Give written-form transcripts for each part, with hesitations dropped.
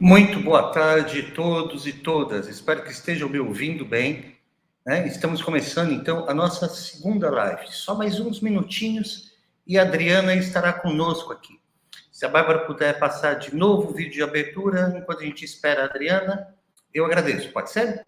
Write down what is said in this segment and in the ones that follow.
Muito boa tarde a todos e todas. Espero que estejam me ouvindo bem, né? Estamos começando, então, a nossa segunda live. Só mais uns minutinhos e a Adriana estará conosco aqui. Se a Bárbara puder passar de novo o vídeo de abertura, enquanto a gente espera a Adriana, eu agradeço. Pode ser?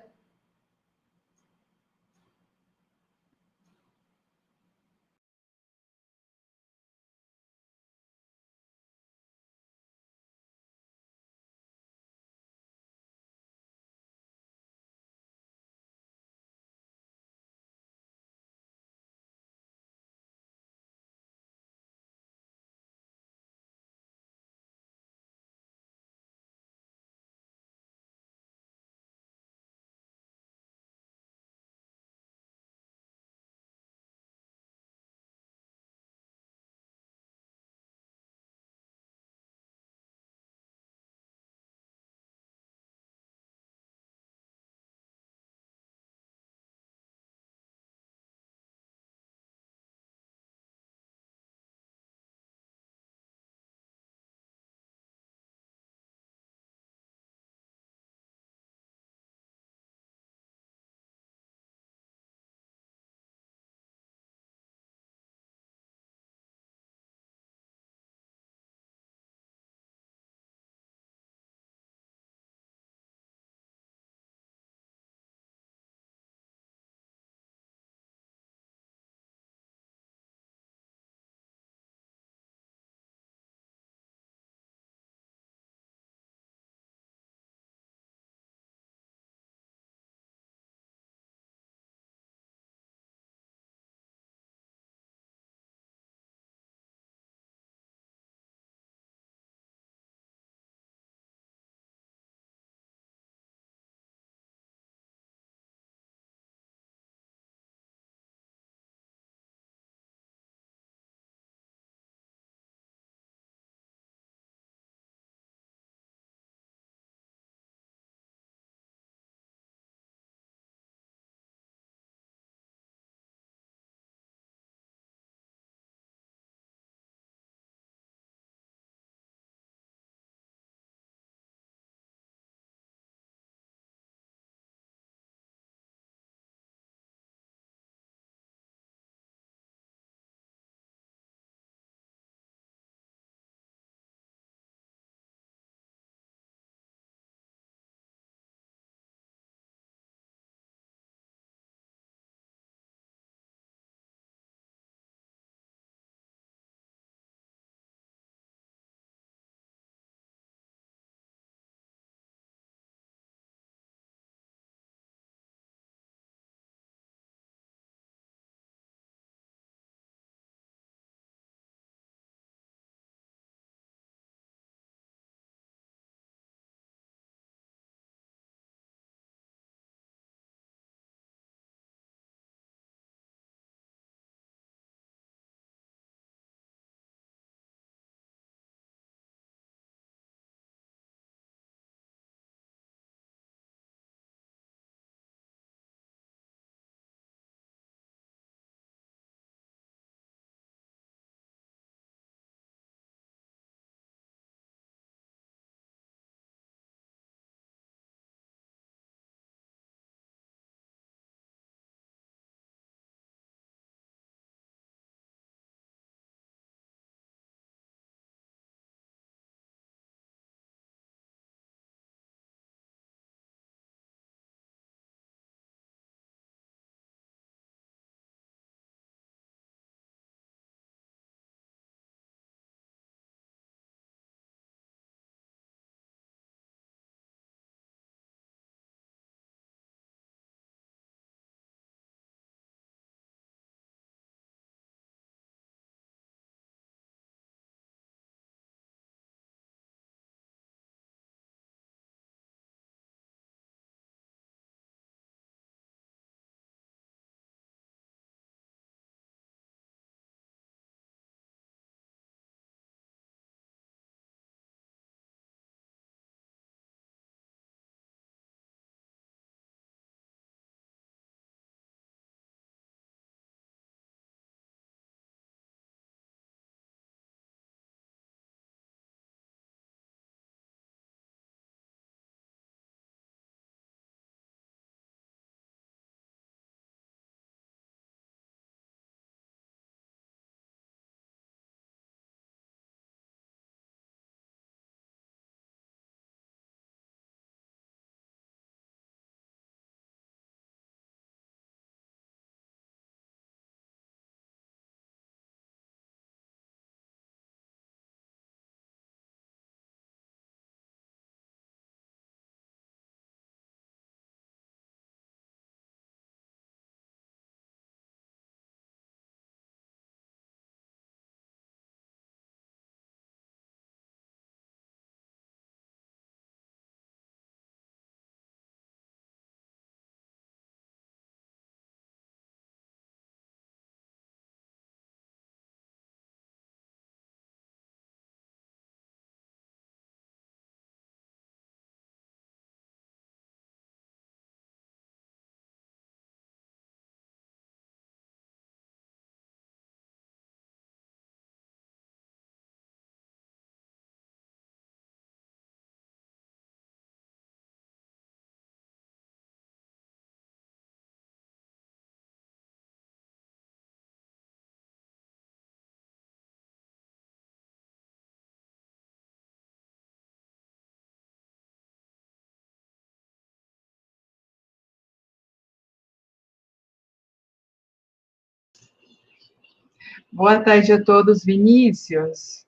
Boa tarde a todos, Vinícius.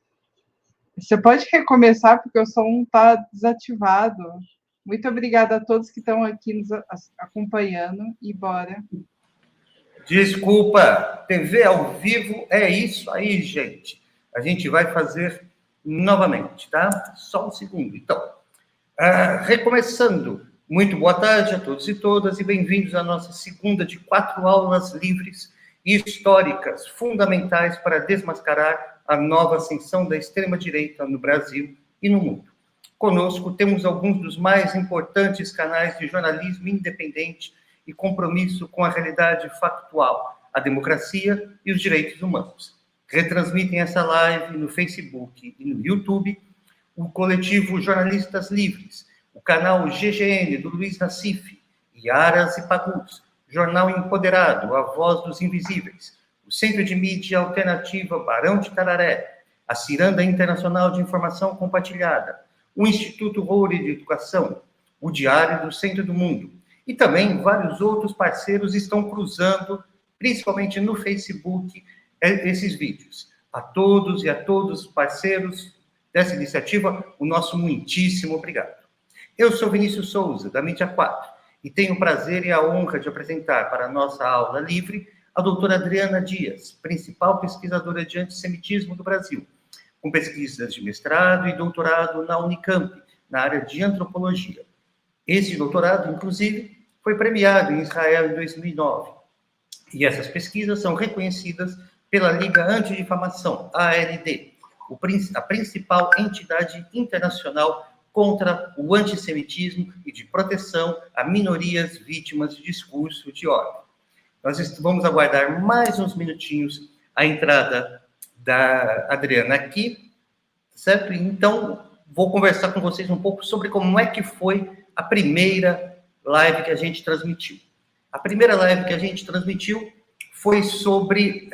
Você pode recomeçar, porque o som está desativado. Muito obrigada a todos que estão aqui nos acompanhando, e bora. Desculpa, TV ao vivo é isso aí, gente. A gente vai fazer novamente, tá? Só um segundo. Então, recomeçando. Muito boa tarde a todos e todas e bem-vindos à nossa segunda de 4 aulas livres e históricas fundamentais para desmascarar a nova ascensão da extrema-direita no Brasil e no mundo. Conosco temos alguns dos mais importantes canais de jornalismo independente e compromisso com a realidade factual, a democracia e os direitos humanos. Retransmitem essa live no Facebook e no YouTube o coletivo Jornalistas Livres, o canal GGN do Luiz Nassif, Iaras e Pagus, Jornal Empoderado, A Voz dos Invisíveis, o Centro de Mídia Alternativa Barão de Tararé, a Ciranda Internacional de Informação Compartilhada, o Instituto Roure de Educação, o Diário do Centro do Mundo, e também vários outros parceiros estão cruzando, principalmente no Facebook, esses vídeos. A todos e a todos os parceiros dessa iniciativa, o nosso muitíssimo obrigado. Eu sou Vinícius Souza, da Mídia 4, e tenho o prazer e a honra de apresentar para a nossa aula livre a doutora Adriana Dias, principal pesquisadora de antissemitismo do Brasil, com pesquisas de mestrado e doutorado na Unicamp, na área de antropologia. Esse doutorado, inclusive, foi premiado em Israel em 2009. E essas pesquisas são reconhecidas pela Liga Antidifamação, ALD, a principal entidade internacional contra o antissemitismo e de proteção a minorias vítimas de discurso de ódio. Nós vamos aguardar mais uns minutinhos a entrada da Adriana aqui, certo? Então, vou conversar com vocês um pouco sobre como é que foi a primeira live que a gente transmitiu. A primeira live que a gente transmitiu foi sobre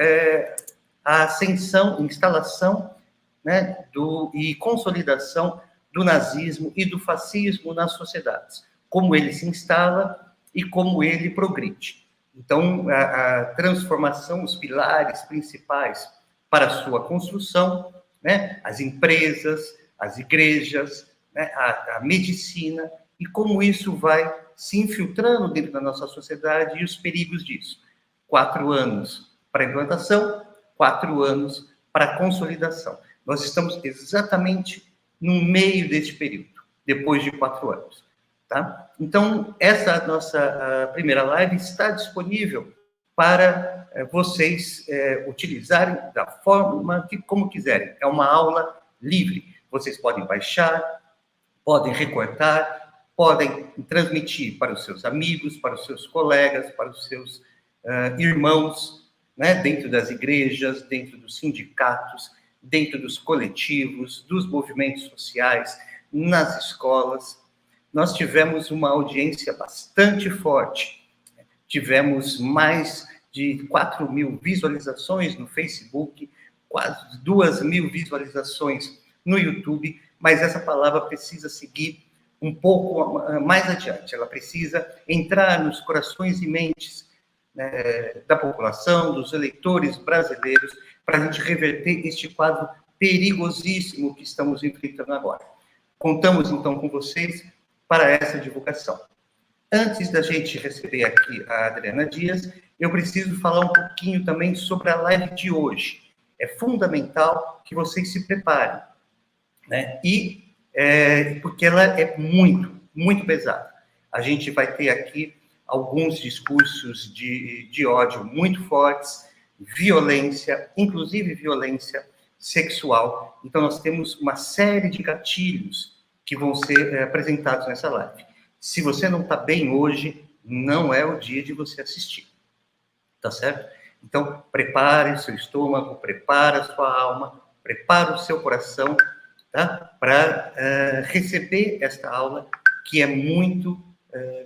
a ascensão, instalação, né, e consolidação do nazismo e do fascismo nas sociedades, como ele se instala e como ele progride. Então, a transformação, os pilares principais para a sua construção, né, as empresas, as igrejas, né, a medicina, e como isso vai se infiltrando dentro da nossa sociedade e os perigos disso. 4 anos para a implantação, 4 anos para a consolidação. Nós estamos exatamente no meio deste período, depois de 4 anos. Tá? Então, essa nossa primeira live está disponível para vocês utilizarem da forma que como quiserem. É uma aula livre. Vocês podem baixar, podem recortar, podem transmitir para os seus amigos, para os seus colegas, para os seus irmãos, né, dentro das igrejas, dentro dos sindicatos, dentro dos coletivos, dos movimentos sociais, nas escolas. Nós tivemos uma audiência bastante forte. Tivemos mais de 4.000 visualizações no Facebook, quase 2.000 visualizações no YouTube, mas essa palavra precisa seguir um pouco mais adiante. Ela precisa entrar nos corações e mentes da população, dos eleitores brasileiros, para a gente reverter este quadro perigosíssimo que estamos enfrentando agora. Contamos, então, com vocês para essa divulgação. Antes da gente receber aqui a Adriana Dias, eu preciso falar um pouquinho também sobre a live de hoje. É fundamental que vocês se preparem, né? Porque ela é muito, muito pesada. A gente vai ter aqui alguns discursos de ódio muito fortes, violência, inclusive violência sexual. Então, nós temos uma série de gatilhos que vão ser apresentados nessa live. Se você não está bem hoje, não é o dia de você assistir. Tá certo? Então, prepare o seu estômago, prepare a sua alma, prepare o seu coração, tá? Para receber esta aula, que é muito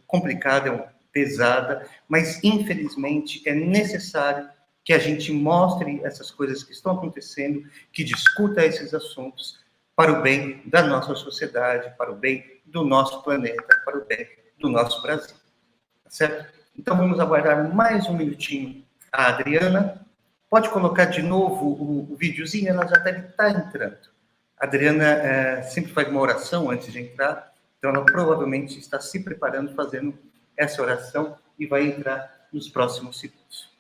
complicada, pesada, mas, infelizmente, é necessário que a gente mostre essas coisas que estão acontecendo, que discuta esses assuntos para o bem da nossa sociedade, para o bem do nosso planeta, para o bem do nosso Brasil. Tá certo? Então, vamos aguardar mais um minutinho a Adriana, Pode colocar de novo o videozinho, ela já deve estar entrando. A Adriana sempre faz uma oração antes de entrar, então ela provavelmente está se preparando, fazendo essa oração e vai entrar nos próximos segundos.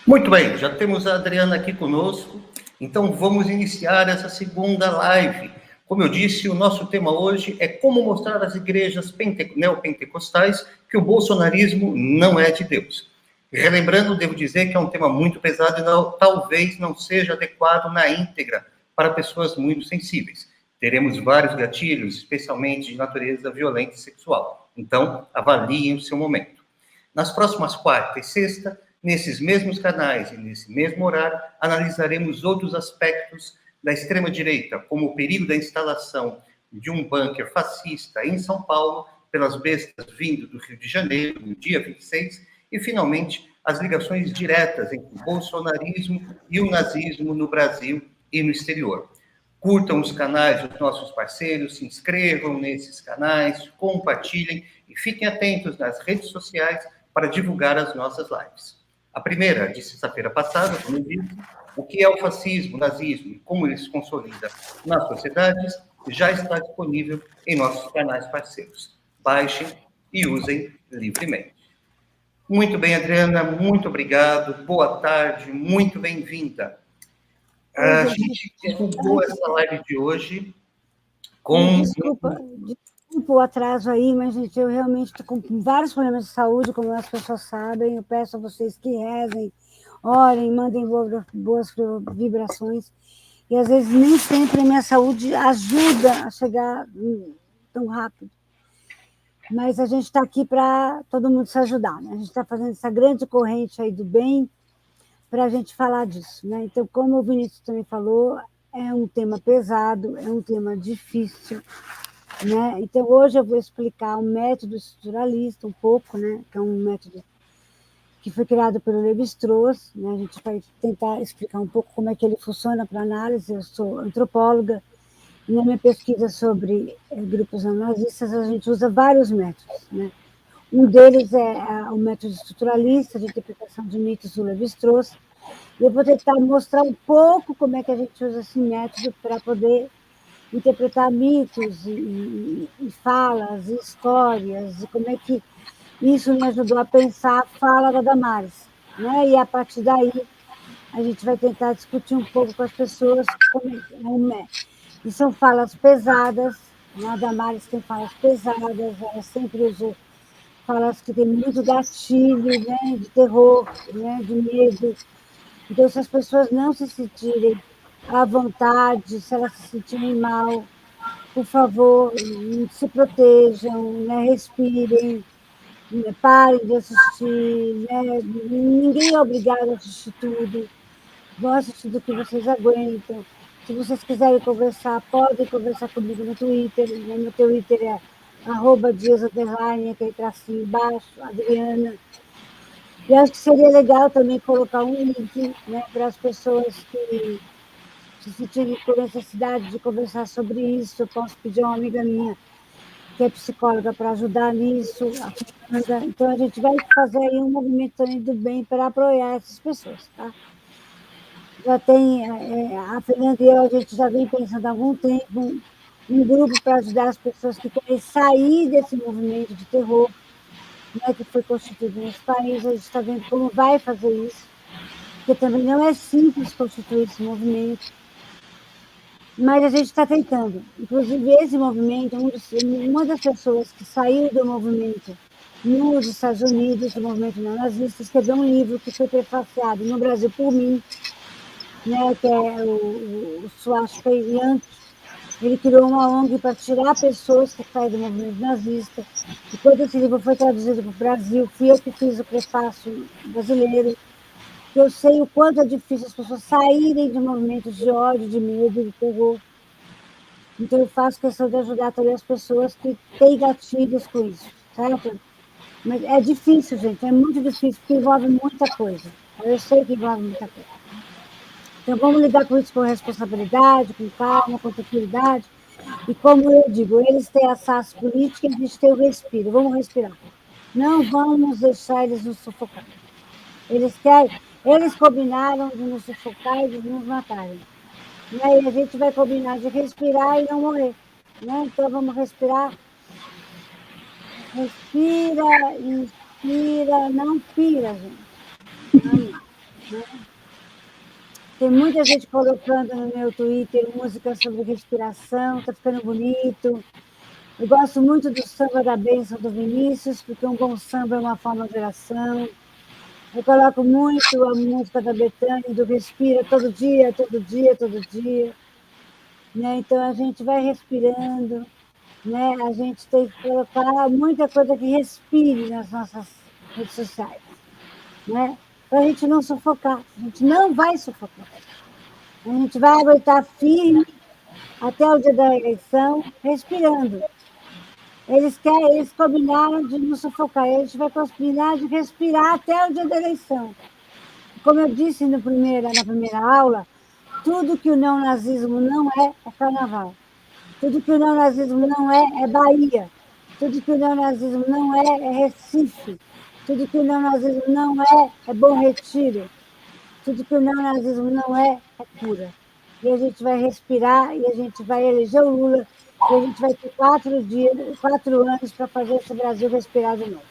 Muito bem, já temos a Adriana aqui conosco, então vamos iniciar essa segunda live. Como eu disse, o nosso tema hoje é como mostrar às igrejas neopentecostais que o bolsonarismo não é de Deus. Relembrando, devo dizer que é um tema muito pesado e talvez não seja adequado na íntegra para pessoas muito sensíveis. Teremos vários gatilhos, especialmente de natureza violenta e sexual. Então, avaliem o seu momento. Nas próximas quarta e sexta, nesses mesmos canais e nesse mesmo horário, analisaremos outros aspectos da extrema-direita, como o perigo da instalação de um bunker fascista em São Paulo, pelas bestas vindo do Rio de Janeiro, no dia 26, e, finalmente, as ligações diretas entre o bolsonarismo e o nazismo no Brasil e no exterior. Curtam os canais dos nossos parceiros, se inscrevam nesses canais, compartilhem e fiquem atentos nas redes sociais para divulgar as nossas lives. A primeira, de sexta-feira passada, como eu disse, o que é o fascismo, o nazismo e como ele se consolida nas sociedades, já está disponível em nossos canais parceiros. Baixem e usem livremente. Muito bem, Adriana, muito obrigado, boa tarde, muito bem-vinda. A gente divulgou essa live de hoje com... Desculpa o atraso aí, mas, gente, eu realmente estou com vários problemas de saúde, como as pessoas sabem. Eu peço a vocês que rezem, orem, mandem boas vibrações. E, às vezes, nem sempre a minha saúde ajuda a chegar tão rápido. Mas a gente está aqui para todo mundo se ajudar, né? A gente está fazendo essa grande corrente aí do bem para a gente falar disso, né? Então, como o Vinícius também falou, é um tema pesado, é um tema difícil, né? Então, hoje eu vou explicar o método estruturalista um pouco, né? Que é um método que foi criado pelo Lévi-Strauss, né? A gente vai tentar explicar um pouco como é que ele funciona para análise. Eu sou antropóloga E na minha pesquisa sobre grupos neonazistas, a gente usa vários métodos, né? Um deles é o método estruturalista de interpretação de mitos do Lévi-Strauss. E eu vou tentar mostrar um pouco como é que a gente usa esse método para poder interpretar mitos e falas e histórias, e como é que isso me ajudou a pensar a fala da Damares. Né? E a partir daí, a gente vai tentar discutir um pouco com as pessoas como é. E são falas pesadas, né? A Damares tem falas pesadas, ela sempre usou falas que tem muito gatilho, né? De terror, né? De medo. Então, se as pessoas não se sentirem à vontade, se elas se sentirem mal, por favor, se protejam, né? Respirem, né? Parem de assistir. Né? Ninguém é obrigado a assistir tudo. Vão assistir do que vocês aguentam. Se vocês quiserem conversar, podem conversar comigo no Twitter. Né? Meu Twitter é @Dias_, aquele tracinho embaixo, Adriana. E acho que seria legal também colocar um link, né, para as pessoas que se sentirem com necessidade de conversar sobre isso. Eu posso pedir a uma amiga minha, que é psicóloga, para ajudar nisso, a Fernanda. Então, a gente vai fazer aí um movimento também do bem para apoiar essas pessoas, tá? Já tem, a Fernanda e eu, a gente já vem pensando há algum tempo um grupo para ajudar as pessoas que querem sair desse movimento de terror, né, que foi constituído nesse país. A gente está vendo como vai fazer isso, porque também não é simples constituir esse movimento, mas a gente está tentando. Inclusive, esse movimento, uma das pessoas que saiu do movimento nos Estados Unidos, do movimento neonazista, escreveu um livro que foi prefaciado no Brasil por mim, né, que é o Swastika Yank. Ele criou uma ONG para tirar pessoas que saem do movimento nazista. E quando esse livro foi traduzido para o Brasil, fui eu que fiz o prefácio brasileiro, que eu sei o quanto é difícil as pessoas saírem de movimentos de ódio, de medo, de terror. Então, eu faço questão de ajudar também as pessoas que têm gatilhos com isso, certo? Mas é difícil, gente, é muito difícil, porque envolve muita coisa. Eu sei que envolve muita coisa. Então, vamos lidar com isso com responsabilidade, com calma, com tranquilidade. E como eu digo, eles têm a SAS política e a gente tem o respiro. Vamos respirar. Não vamos deixar eles nos sufocar. Eles combinaram de nos sufocar e de nos matarem. E aí a gente vai combinar de respirar e não morrer. Né? Então vamos respirar. Respira, inspira, não pira, gente. Vamos lá. Né? Tem muita gente colocando no meu Twitter música sobre respiração, está ficando bonito. Eu gosto muito do samba da bênção do Vinícius, porque um bom samba é uma forma de oração. Eu coloco muito a música da Bethânia, do Respira, todo dia, todo dia, todo dia. Né? Então, a gente vai respirando, né? A gente tem que colocar muita coisa que respire nas nossas redes sociais, né? Para a gente não sufocar. A gente não vai sufocar. A gente vai aguentar firme até o dia da eleição, respirando. Eles combinaram de nos sufocar. A gente vai combinar de respirar até o dia da eleição. Como eu disse na primeira aula, tudo que o neonazismo não é carnaval. Tudo que o neonazismo não é Bahia. Tudo que o neonazismo não é Recife. Tudo que o neonazismo não é Bom Retiro. Tudo que o neonazismo não é cura. E a gente vai respirar e a gente vai eleger o Lula e a gente vai ter 4 anos para fazer esse Brasil respirar de novo.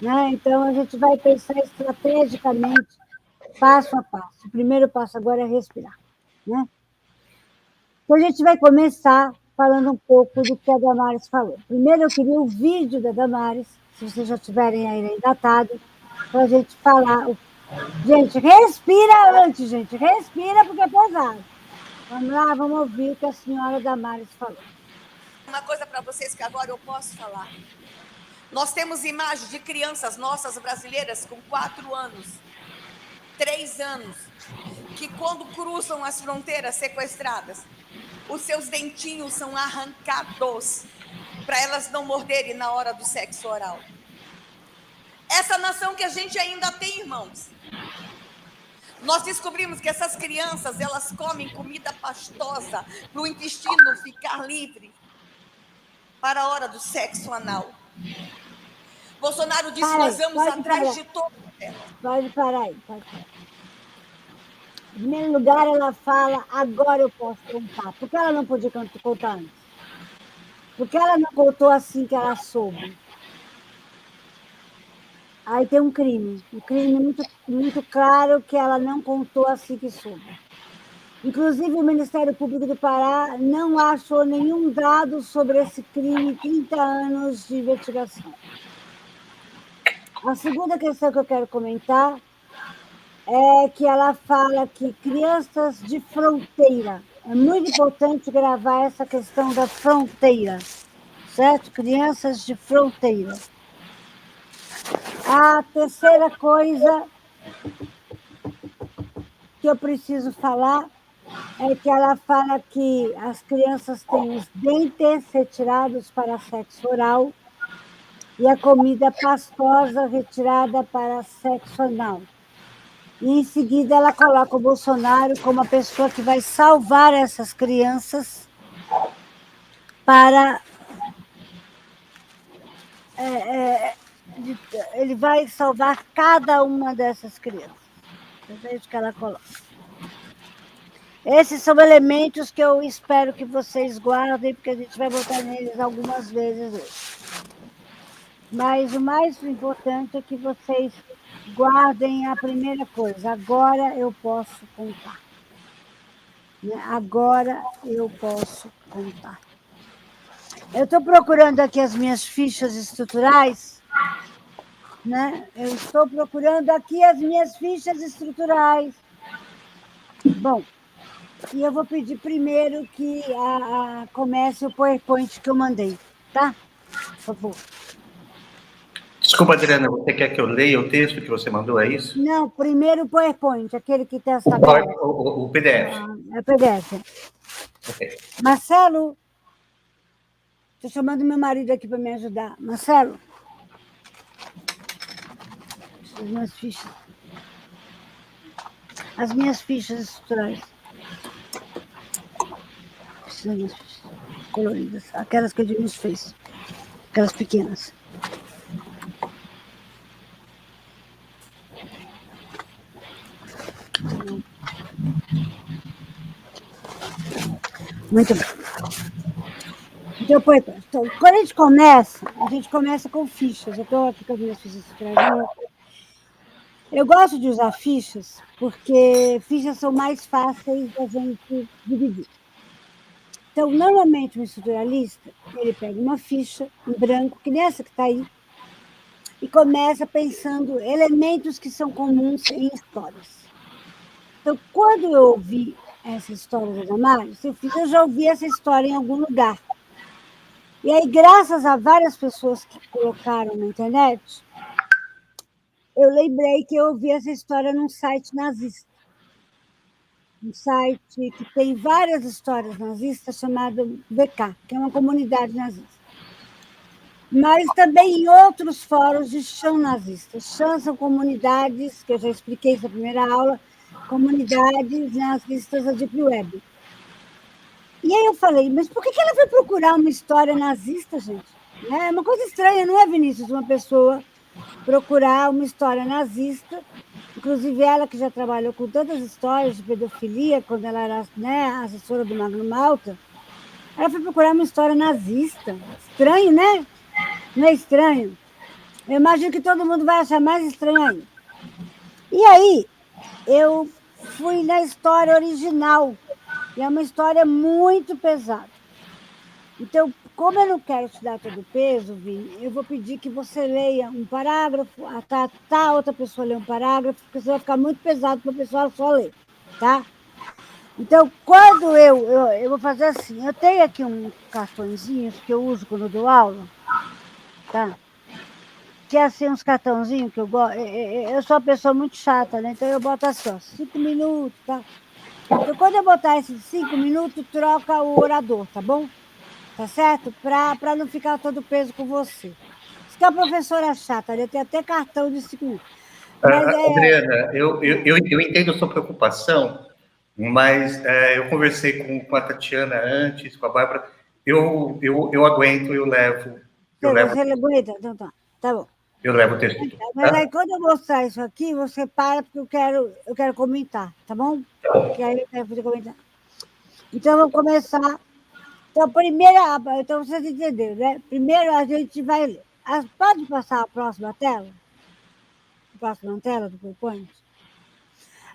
Né? Então, a gente vai pensar estrategicamente, passo a passo. O primeiro passo agora é respirar. Né? Então, a gente vai começar falando um pouco do que a Damares falou. Primeiro, eu queria o vídeo da Damares, se vocês já tiverem aí engatado, para a gente falar. Gente, respira antes, gente. Respira, porque é pesado. Vamos lá, vamos ouvir o que a senhora Damares falou. Uma coisa para vocês que agora eu posso falar. Nós temos imagens de crianças nossas brasileiras com 4 anos, 3 anos, que quando cruzam as fronteiras sequestradas, os seus dentinhos são arrancados para elas não morderem na hora do sexo oral. Essa nação que a gente ainda tem, irmãos. Nós descobrimos que essas crianças, elas comem comida pastosa para o intestino ficar livre para a hora do sexo anal. Bolsonaro disse, Para aí, nós vamos pode atrás parar. de todo. Pode parar aí, pode parar. Em primeiro lugar, ela fala, agora eu posso contar. Por que ela não podia contar antes? Por que ela não contou assim que ela soube? Aí tem um crime muito, muito claro que ela não contou assim que soube. Inclusive, o Ministério Público do Pará não achou nenhum dado sobre esse crime em 30 anos de investigação. A segunda questão que eu quero comentar é que ela fala que crianças de fronteira, é muito importante gravar essa questão da fronteira, certo? Crianças de fronteira. A terceira coisa que eu preciso falar é que ela fala que as crianças têm os dentes retirados para sexo oral e a comida pastosa retirada para sexo anal. E, em seguida, ela coloca o Bolsonaro como a pessoa que vai salvar essas crianças para... ele vai salvar cada uma dessas crianças. É isso que ela coloca. Esses são elementos que eu espero que vocês guardem, porque a gente vai voltar neles algumas vezes hoje. Mas o mais importante é que vocês guardem a primeira coisa. Agora eu posso contar. Agora eu posso contar. Eu estou procurando aqui as minhas fichas estruturais, né? Eu estou procurando aqui as minhas fichas estruturais. Bom, e eu vou pedir primeiro que comece o PowerPoint que eu mandei, tá? Por favor. Desculpa, Adriana, você quer que eu leia o texto que você mandou, é isso? Não, primeiro o PowerPoint, aquele que tem as tabelas. O PDF. É o PDF. Okay. Marcelo, estou chamando meu marido aqui para me ajudar. Marcelo, as minhas fichas. As minhas fichas estruturais. As minhas fichas coloridas, aquelas que a Denise fez, aquelas pequenas. Muito bem. Então, quando a gente começa com fichas. Eu estou aqui com as minhas fichas estruturais. Eu gosto de usar fichas, porque fichas são mais fáceis da gente dividir. Então, normalmente, o estruturalista, ele pega uma ficha em branco, que nem essa que está aí, e começa pensando elementos que são comuns em histórias. Então, quando eu ouvi essa história da Damares, eu já ouvi essa história em algum lugar. E aí, graças a várias pessoas que colocaram na internet, eu lembrei que eu ouvi essa história num site nazista. Um site que tem várias histórias nazistas, chamado VK, que é uma comunidade nazista. Mas também em outros fóruns de chão nazista. Chão são comunidades, que eu já expliquei na primeira aula, comunidades nazistas da Deep Web. E aí eu falei, mas por que ela foi procurar uma história nazista, gente? É uma coisa estranha, não é, Vinícius? Uma pessoa procurar uma história nazista, inclusive ela que já trabalhou com tantas histórias de pedofilia, quando ela era, né, assessora do Magno Malta, ela foi procurar uma história nazista. Estranho, né? Não é estranho? Eu imagino que todo mundo vai achar mais estranho ainda. E aí, eu fui na história original, e é uma história muito pesada. Então, como eu não quero te dar todo o peso, Vini, eu vou pedir que você leia um parágrafo, a outra pessoa lê um parágrafo, porque senão vai ficar muito pesado para a pessoa só ler, tá? Então, quando eu vou fazer assim, eu tenho aqui um cartõezinhos que eu uso quando eu dou aula, tá? Que é assim, uns cartãozinhos que eu gosto. Eu sou uma pessoa muito chata, né? Então eu boto assim, ó, 5 minutos, tá? Então, quando eu botar esses 5 minutos, troca o orador, tá bom? Tá certo? Para não ficar todo peso com você. Isso que é a professora chata, né? Tem até cartão de 5 minutos. Mas Adriana, eu entendo a sua preocupação, mas eu conversei com a Tatiana antes, com a Bárbara, eu aguento, eu levo você aguenta? Então tá bom. eu levo o texto. Mas Tá? aí, quando eu mostrar isso aqui, você para, porque eu quero comentar, tá bom? Porque aí eu quero poder comentar. Então, vamos começar. Então, então vocês entenderam, né? Primeiro a gente vai ler. Pode passar a próxima tela? A próxima tela do PowerPoint?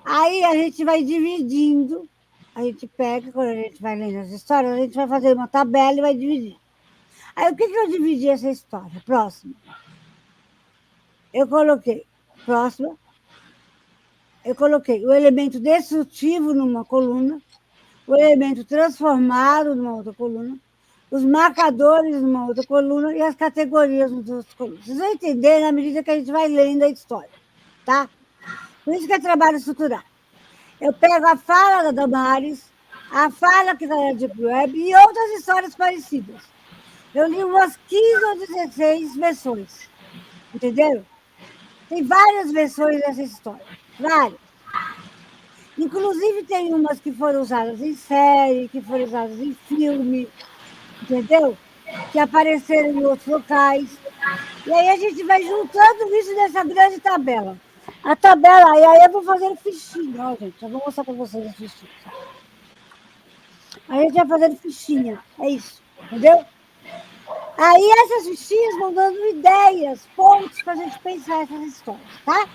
Aí a gente vai dividindo, a gente pega, quando a gente vai lendo as histórias, a gente vai fazer uma tabela e vai dividir. Aí o que eu dividi essa história? Próxima. Eu coloquei, próxima, eu coloquei o elemento destrutivo numa coluna, o elemento transformado numa outra coluna, os marcadores numa outra coluna e as categorias numa outra coluna. Vocês vão entender na medida que a gente vai lendo a história, tá? Por isso que é trabalho estrutural. Eu pego a fala da Damares, a fala que está na Deep Web e outras histórias parecidas. Eu li umas 15 ou 16 versões, entenderam? Tem várias versões dessa história, várias. Inclusive tem umas que foram usadas em série, que foram usadas em filme, entendeu? Que apareceram em outros locais. E aí a gente vai juntando isso nessa grande tabela. A tabela, e aí eu vou fazendo fichinha, ó, gente. Eu vou mostrar para vocês a fichinha. A gente vai fazendo fichinha, é isso, entendeu? Aí essas fichinhas vão dando ideias, pontos para a gente pensar essas histórias, tá?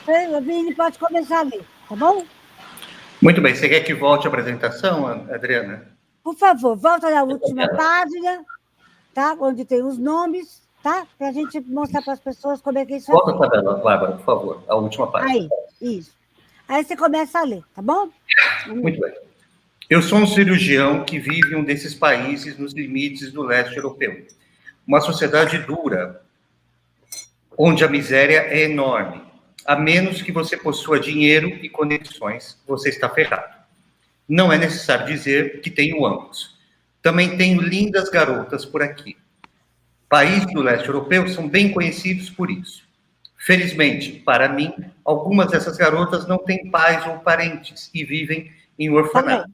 Então, a Vini pode começar a ler, tá bom? Muito bem. Você quer que volte a apresentação, Adriana? Por favor, volta na última página, tá? Onde tem os nomes, tá? Para a gente mostrar para as pessoas como é que isso Volta a tabela, Bárbara, por favor, a última página. Aí, isso. Aí você começa a ler, tá bom? Muito bem. Eu sou um cirurgião que vive em um desses países nos limites do leste europeu. Uma sociedade dura, onde a miséria é enorme. A menos que você possua dinheiro e conexões, você está ferrado. Não é necessário dizer que tenho ambos. Também tenho lindas garotas por aqui. Países do leste europeu são bem conhecidos por isso. Felizmente, para mim, algumas dessas garotas não têm pais ou parentes e vivem em orfanato.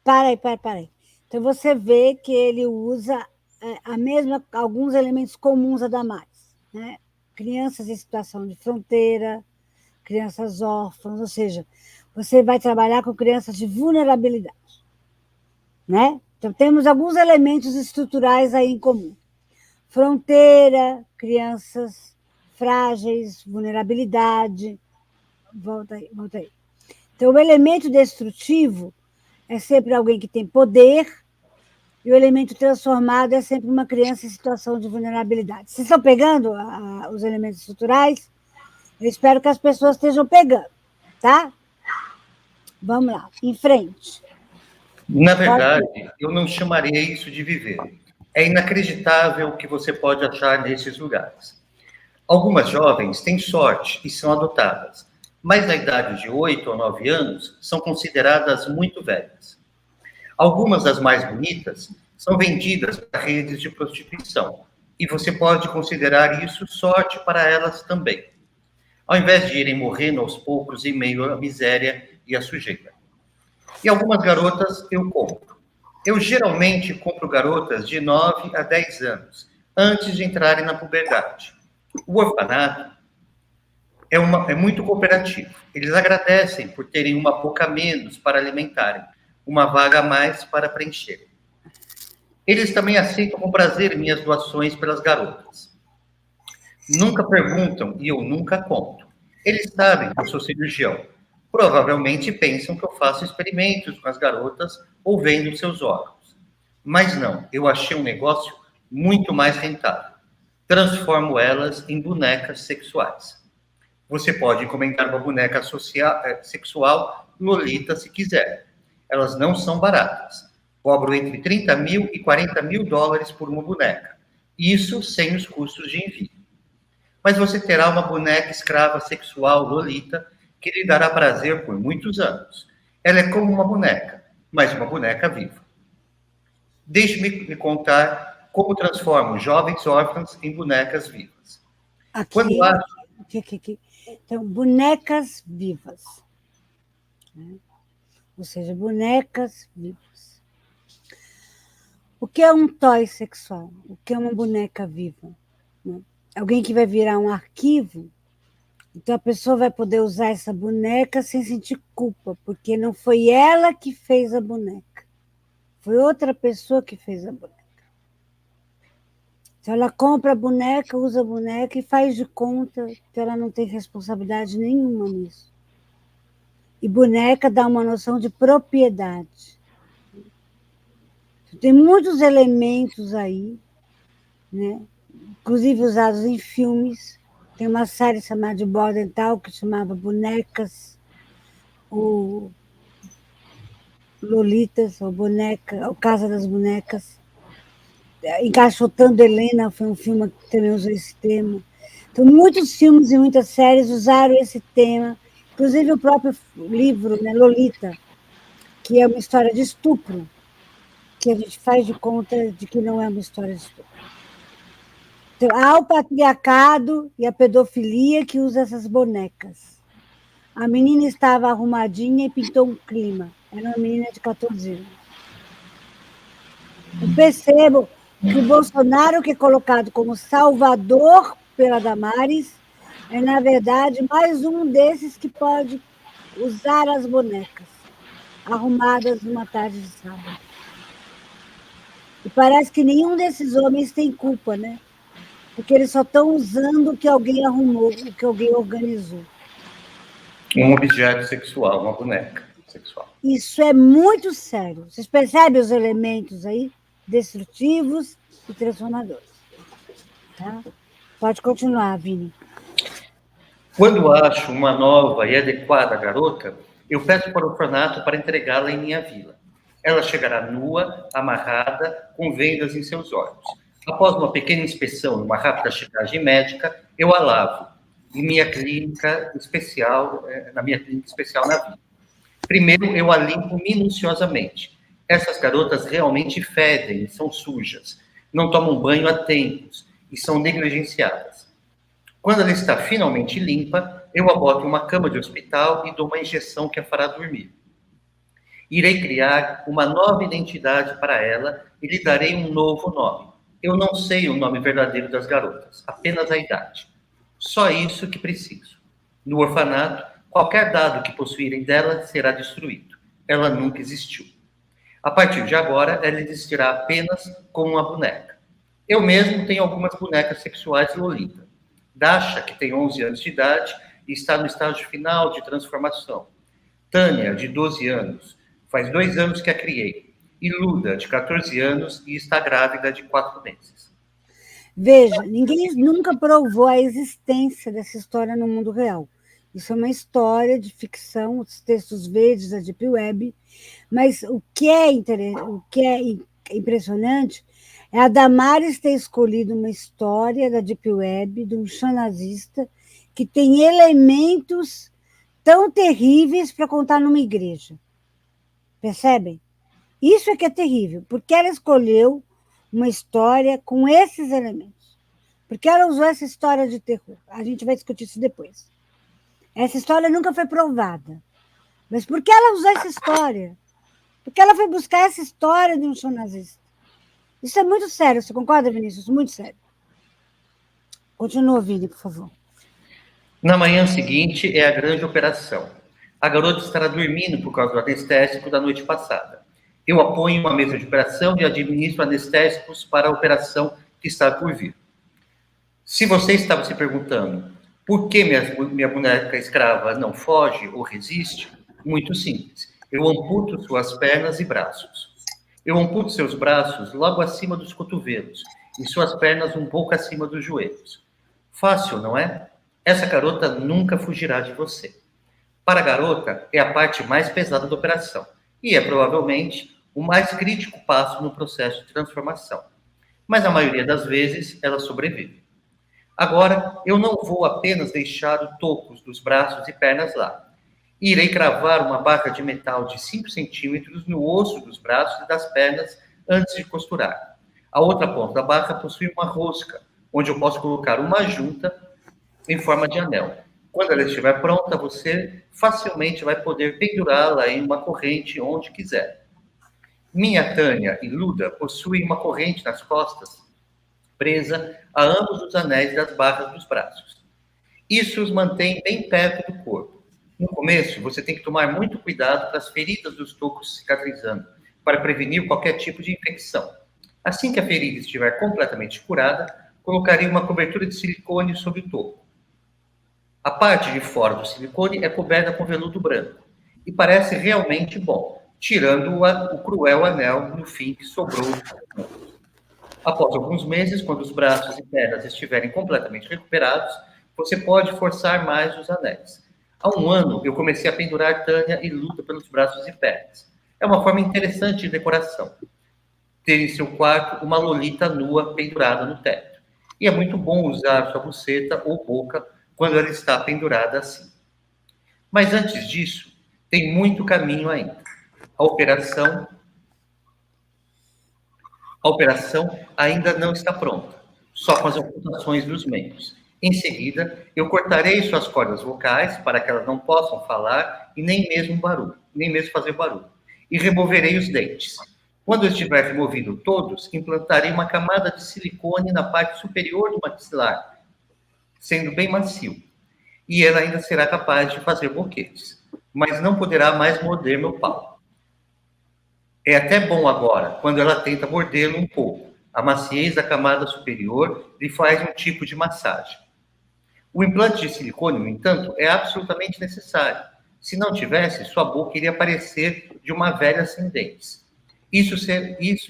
Para aí. Então, você vê que ele usa alguns elementos comuns a Damares, né? Crianças em situação de fronteira, crianças órfãs, ou seja, você vai trabalhar com crianças de vulnerabilidade, né? Então, temos alguns elementos estruturais aí em comum. Fronteira, crianças frágeis, vulnerabilidade. Volta aí. Então, o elemento destrutivo é sempre alguém que tem poder, e o elemento transformado é sempre uma criança em situação de vulnerabilidade. Vocês estão pegando os elementos estruturais? Eu espero que as pessoas estejam pegando, tá? Vamos lá, em frente. Na verdade, eu não chamaria isso de viver. É inacreditável o que você pode achar nesses lugares. Algumas jovens têm sorte e são adotadas, mas na idade de 8 ou 9 anos são consideradas muito velhas. Algumas das mais bonitas são vendidas para redes de prostituição, e você pode considerar isso sorte para elas também, ao invés de irem morrendo aos poucos em meio à miséria e à sujeira. E algumas garotas eu compro. Eu geralmente compro garotas de 9 a 10 anos, antes de entrarem na puberdade. O orfanato é muito cooperativo. Eles agradecem por terem uma boca a menos para alimentarem, uma vaga a mais para preencher. Eles também aceitam com prazer minhas doações pelas garotas. Nunca perguntam e eu nunca conto. Eles sabem que eu sou cirurgião. Provavelmente pensam que eu faço experimentos com as garotas ou vendo seus órgãos. Mas não, eu achei um negócio muito mais rentável. Transformo elas em bonecas sexuais. Você pode encomendar uma boneca sexual Lolita se quiser. Elas não são baratas. Cobro entre 30 mil e 40 mil dólares por uma boneca. Isso sem os custos de envio. Mas você terá uma boneca escrava sexual Lolita que lhe dará prazer por muitos anos. Ela é como uma boneca, mas uma boneca viva. Deixe-me contar como transformo jovens órfãs em bonecas vivas. Aqui, Quando acho... Então, bonecas vivas. Né? Ou seja, bonecas vivas. O que é um toy sexual? O que é uma boneca viva? Né? Alguém que vai virar um arquivo, então a pessoa vai poder usar essa boneca sem sentir culpa, porque não foi ela que fez a boneca, foi outra pessoa que fez a boneca. Então ela compra a boneca, usa a boneca e faz de conta que ela não tem responsabilidade nenhuma nisso. E boneca dá uma noção de propriedade. Tem muitos elementos aí, né? Inclusive usados em filmes. Tem uma série chamada de Bordental, que chamava Bonecas, ou Lolitas, ou Boneca, ou Casa das Bonecas. Encaixotando Helena foi um filme que também usou esse tema. Então, muitos filmes e muitas séries usaram esse tema, inclusive o próprio livro, né, Lolita, que é uma história de estupro, que a gente faz de conta de que não é uma história de estupro. Então, há o patriarcado e a pedofilia que usa essas bonecas. A menina estava arrumadinha e pintou um clima. Era uma menina de 14 anos. Eu percebo que o Bolsonaro, que é colocado como salvador pela Damares, é, na verdade, mais um desses que pode usar as bonecas arrumadas numa tarde de sábado. E parece que nenhum desses homens tem culpa, né? Porque eles só estão usando o que alguém arrumou, o que alguém organizou. Um objeto sexual, uma boneca sexual. Isso é muito sério. Vocês percebem os elementos aí destrutivos e transformadores. Tá? Pode continuar, Vini. Quando acho uma nova e adequada garota, eu peço para o orfanato para entregá-la em minha vila. Ela chegará nua, amarrada, com vendas em seus olhos. Após uma pequena inspeção, uma rápida checagem médica, eu a lavo em minha clínica especial, na minha clínica especial na vila. Primeiro, eu a limpo minuciosamente. Essas garotas realmente fedem, são sujas, não tomam banho há tempos e são negligenciadas. Quando ela está finalmente limpa, eu a boto em uma cama de hospital e dou uma injeção que a fará dormir. Irei criar uma nova identidade para ela e lhe darei um novo nome. Eu não sei o nome verdadeiro das garotas, apenas a idade. Só isso que preciso. No orfanato, qualquer dado que possuírem dela será destruído. Ela nunca existiu. A partir de agora, ela existirá apenas como uma boneca. Eu mesmo tenho algumas bonecas sexuais Lolita. Dasha, que tem 11 anos de idade e está no estágio final de transformação. Tânia, de 12 anos, faz 2 anos que a criei. E Luda, de 14 anos, e está grávida de 4 meses. Veja, ninguém nunca provou a existência dessa história no mundo real. Isso é uma história de ficção, os textos verdes da Deep Web, mas o que é impressionante é a Damares ter escolhido uma história da Deep Web, de um chão nazista, que tem elementos tão terríveis para contar numa igreja. Percebem? Isso é que é terrível, porque ela escolheu uma história com esses elementos. Porque ela usou essa história de terror. A gente vai discutir isso depois. Essa história nunca foi provada. Mas por que ela usou essa história? Porque ela foi buscar essa história de um show nazista. Isso é muito sério, você concorda, Vinícius? Muito sério. Continua, Vini, por favor. Na manhã seguinte é a grande operação. A garota estará dormindo por causa do anestésico da noite passada. Eu a ponho em uma mesa de operação e administro anestésicos para a operação que está por vir. Se você estava se perguntando por que minha boneca escrava não foge ou resiste, muito simples. Eu amputo suas pernas e braços. Eu amputo seus braços logo acima dos cotovelos e suas pernas um pouco acima dos joelhos. Fácil, não é? Essa garota nunca fugirá de você. Para a garota, é a parte mais pesada da operação e é provavelmente o mais crítico passo no processo de transformação. Mas a maioria das vezes ela sobrevive. Agora, eu não vou apenas deixar os tocos dos braços e pernas lá. Irei cravar uma barra de metal de 5 centímetros no osso dos braços e das pernas antes de costurar. A outra ponta da barra possui uma rosca, onde eu posso colocar uma junta em forma de anel. Quando ela estiver pronta, você facilmente vai poder pendurá-la em uma corrente onde quiser. Minha Tânia e Luda possuem uma corrente nas costas, presa a ambos os anéis das barras dos braços. Isso os mantém bem perto do corpo. No começo, você tem que tomar muito cuidado para as feridas dos tocos cicatrizando, para prevenir qualquer tipo de infecção. Assim que a ferida estiver completamente curada, colocarei uma cobertura de silicone sobre o toco. A parte de fora do silicone é coberta com veludo branco e parece realmente bom, tirando o cruel anel no fim que sobrou. Após alguns meses, quando os braços e pernas estiverem completamente recuperados, você pode forçar mais os anéis. Há um ano, eu comecei a pendurar Tânia e Luda pelos braços e pernas. É uma forma interessante de decoração. Ter em seu quarto uma lolita nua pendurada no teto. E é muito bom usar sua buceta ou boca quando ela está pendurada assim. Mas antes disso, tem muito caminho ainda. A operação ainda não está pronta, só com as ocultações dos membros. Em seguida, eu cortarei suas cordas vocais para que elas não possam falar e nem mesmo fazer barulho. E removerei os dentes. Quando eu estiver removido todos, implantarei uma camada de silicone na parte superior do maxilar, sendo bem macio. E ela ainda será capaz de fazer boquetes, mas não poderá mais morder meu pau. É até bom agora, quando ela tenta mordê-lo um pouco. A maciez da camada superior lhe faz um tipo de massagem. O implante de silicone, no entanto, é absolutamente necessário. Se não tivesse, sua boca iria parecer de uma velha sem dentes. Isso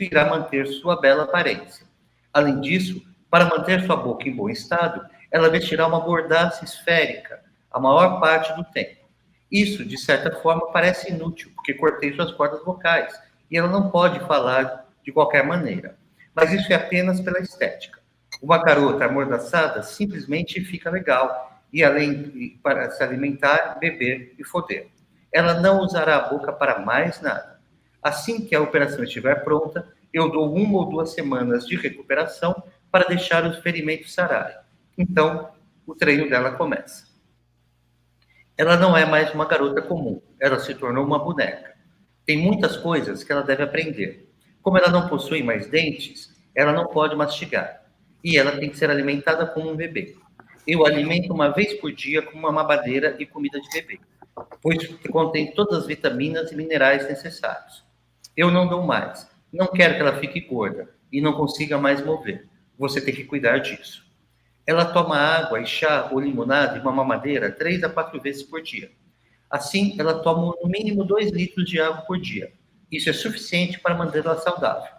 irá manter sua bela aparência. Além disso, para manter sua boca em bom estado, ela vestirá uma mordaça esférica a maior parte do tempo. Isso, de certa forma, parece inútil, porque cortei suas cordas vocais e ela não pode falar de qualquer maneira. Mas isso é apenas pela estética. Uma garota amordaçada simplesmente fica legal, e além para se alimentar, beber e foder. Ela não usará a boca para mais nada. Assim que a operação estiver pronta, eu dou 1 ou 2 semanas de recuperação para deixar os ferimentos sararem. Então, o treino dela começa. Ela não é mais uma garota comum, ela se tornou uma boneca. Tem muitas coisas que ela deve aprender. Como ela não possui mais dentes, ela não pode mastigar. E ela tem que ser alimentada como um bebê. Eu a alimento uma vez por dia com uma mamadeira e comida de bebê, pois contém todas as vitaminas e minerais necessários. Eu não dou mais. Não quero que ela fique gorda e não consiga mais mover. Você tem que cuidar disso. Ela toma água e chá ou limonada e uma mamadeira 3 a 4 vezes por dia. Assim, ela toma no mínimo 2 litros de água por dia. Isso é suficiente para mantê-la saudável.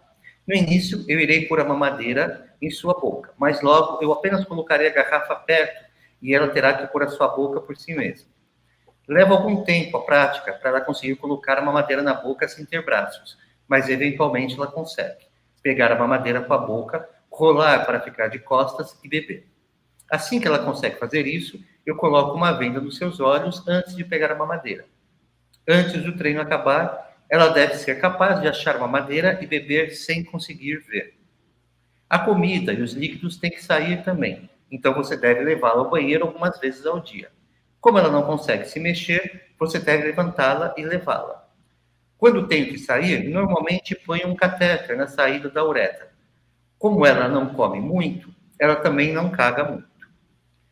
No início, eu irei pôr a mamadeira em sua boca, mas logo eu apenas colocarei a garrafa perto e ela terá que pôr a sua boca por si mesma. Leva algum tempo a prática para ela conseguir colocar a mamadeira na boca sem ter braços, mas eventualmente ela consegue. Pegar a mamadeira com a boca, rolar para ficar de costas e beber. Assim que ela consegue fazer isso, eu coloco uma venda nos seus olhos antes de pegar a mamadeira. Antes do treino acabar, ela deve ser capaz de achar uma mamadeira e beber sem conseguir ver. A comida e os líquidos têm que sair também, então você deve levá-la ao banheiro algumas vezes ao dia. Como ela não consegue se mexer, você deve levantá-la e levá-la. Quando tenho que sair, normalmente ponho um catéter na saída da uretra. Como ela não come muito, ela também não caga muito.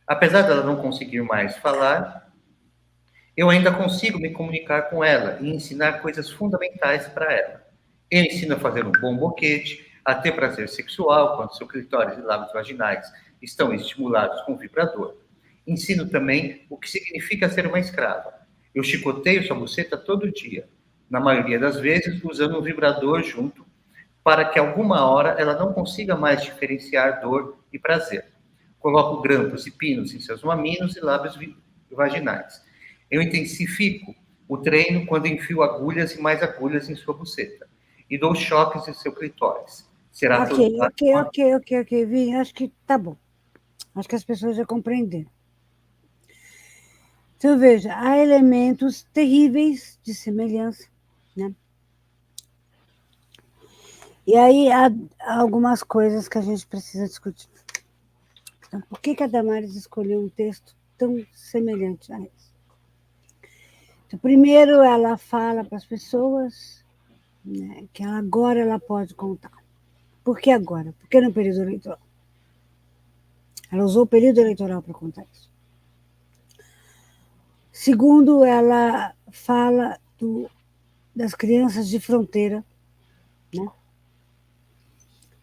Apesar dela não conseguir mais falar, eu ainda consigo me comunicar com ela e ensinar coisas fundamentais para ela. Eu ensino a fazer um bom boquete, a ter prazer sexual quando seu clitóris e lábios vaginais estão estimulados com vibrador. Ensino também o que significa ser uma escrava. Eu chicoteio sua buceta todo dia, na maioria das vezes usando um vibrador junto, para que alguma hora ela não consiga mais diferenciar dor e prazer. Coloco grampos e pinos em seus mamilos e lábios vaginais. Eu intensifico o treino quando enfio agulhas e mais agulhas em sua buceta. E dou choques em seu clitóris. Será Ok, Vini, acho que tá bom. Acho que as pessoas já compreenderam. Então, veja, há elementos terríveis de semelhança, né? E aí há algumas coisas que a gente precisa discutir. Então, por que a Damares escolheu um texto tão semelhante a isso. Então, primeiro, ela fala para as pessoas, né, que agora ela pode contar. Por que agora? Porque no período eleitoral. Ela usou o período eleitoral para contar isso. Segundo, ela fala das crianças de fronteira, né?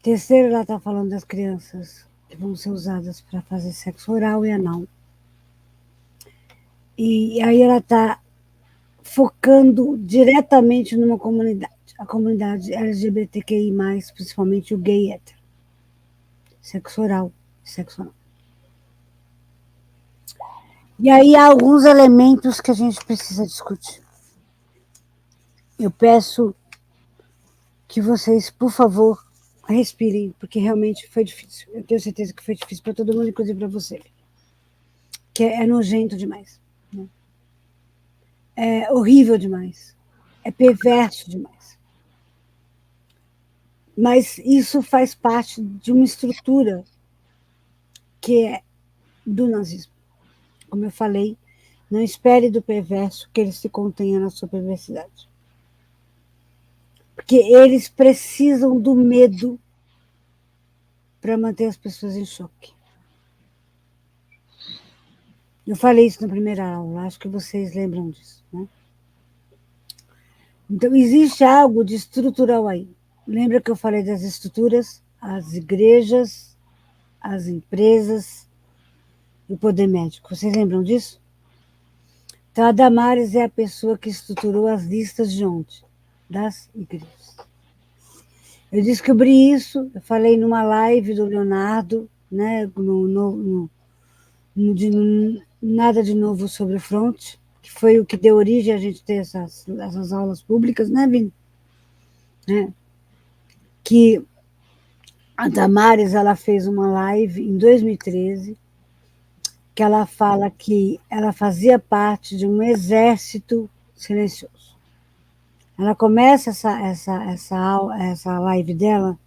Terceiro, ela está falando das crianças que vão ser usadas para fazer sexo oral e anal. E aí ela está focando diretamente numa comunidade, a comunidade LGBTQI+, principalmente o gay hétero. Sexo oral e sexo anal. E aí há alguns elementos que a gente precisa discutir. Eu peço que vocês, por favor, respirem, porque realmente foi difícil. Eu tenho certeza que foi difícil para todo mundo, inclusive para você. Que é nojento demais. Né? É horrível demais. É perverso demais. Mas isso faz parte de uma estrutura que é do nazismo. Como eu falei, não espere do perverso que ele se contenha na sua perversidade. Porque eles precisam do medo para manter as pessoas em choque. Eu falei isso na primeira aula, acho que vocês lembram disso. Né? Então, existe algo de estrutural aí. Lembra que eu falei das estruturas? As igrejas, as empresas e o poder médico. Vocês lembram disso? Então, a Damares é a pessoa que estruturou as listas de onde? Das igrejas. Eu descobri isso, eu falei numa live do Leonardo, né, nada de novo sobre o front, que foi o que deu origem a gente ter essas aulas públicas, né, Vini? Né? Que a Damares, ela fez uma live em 2013, que ela fala que ela fazia parte de um exército silencioso. Ela começa essa live dela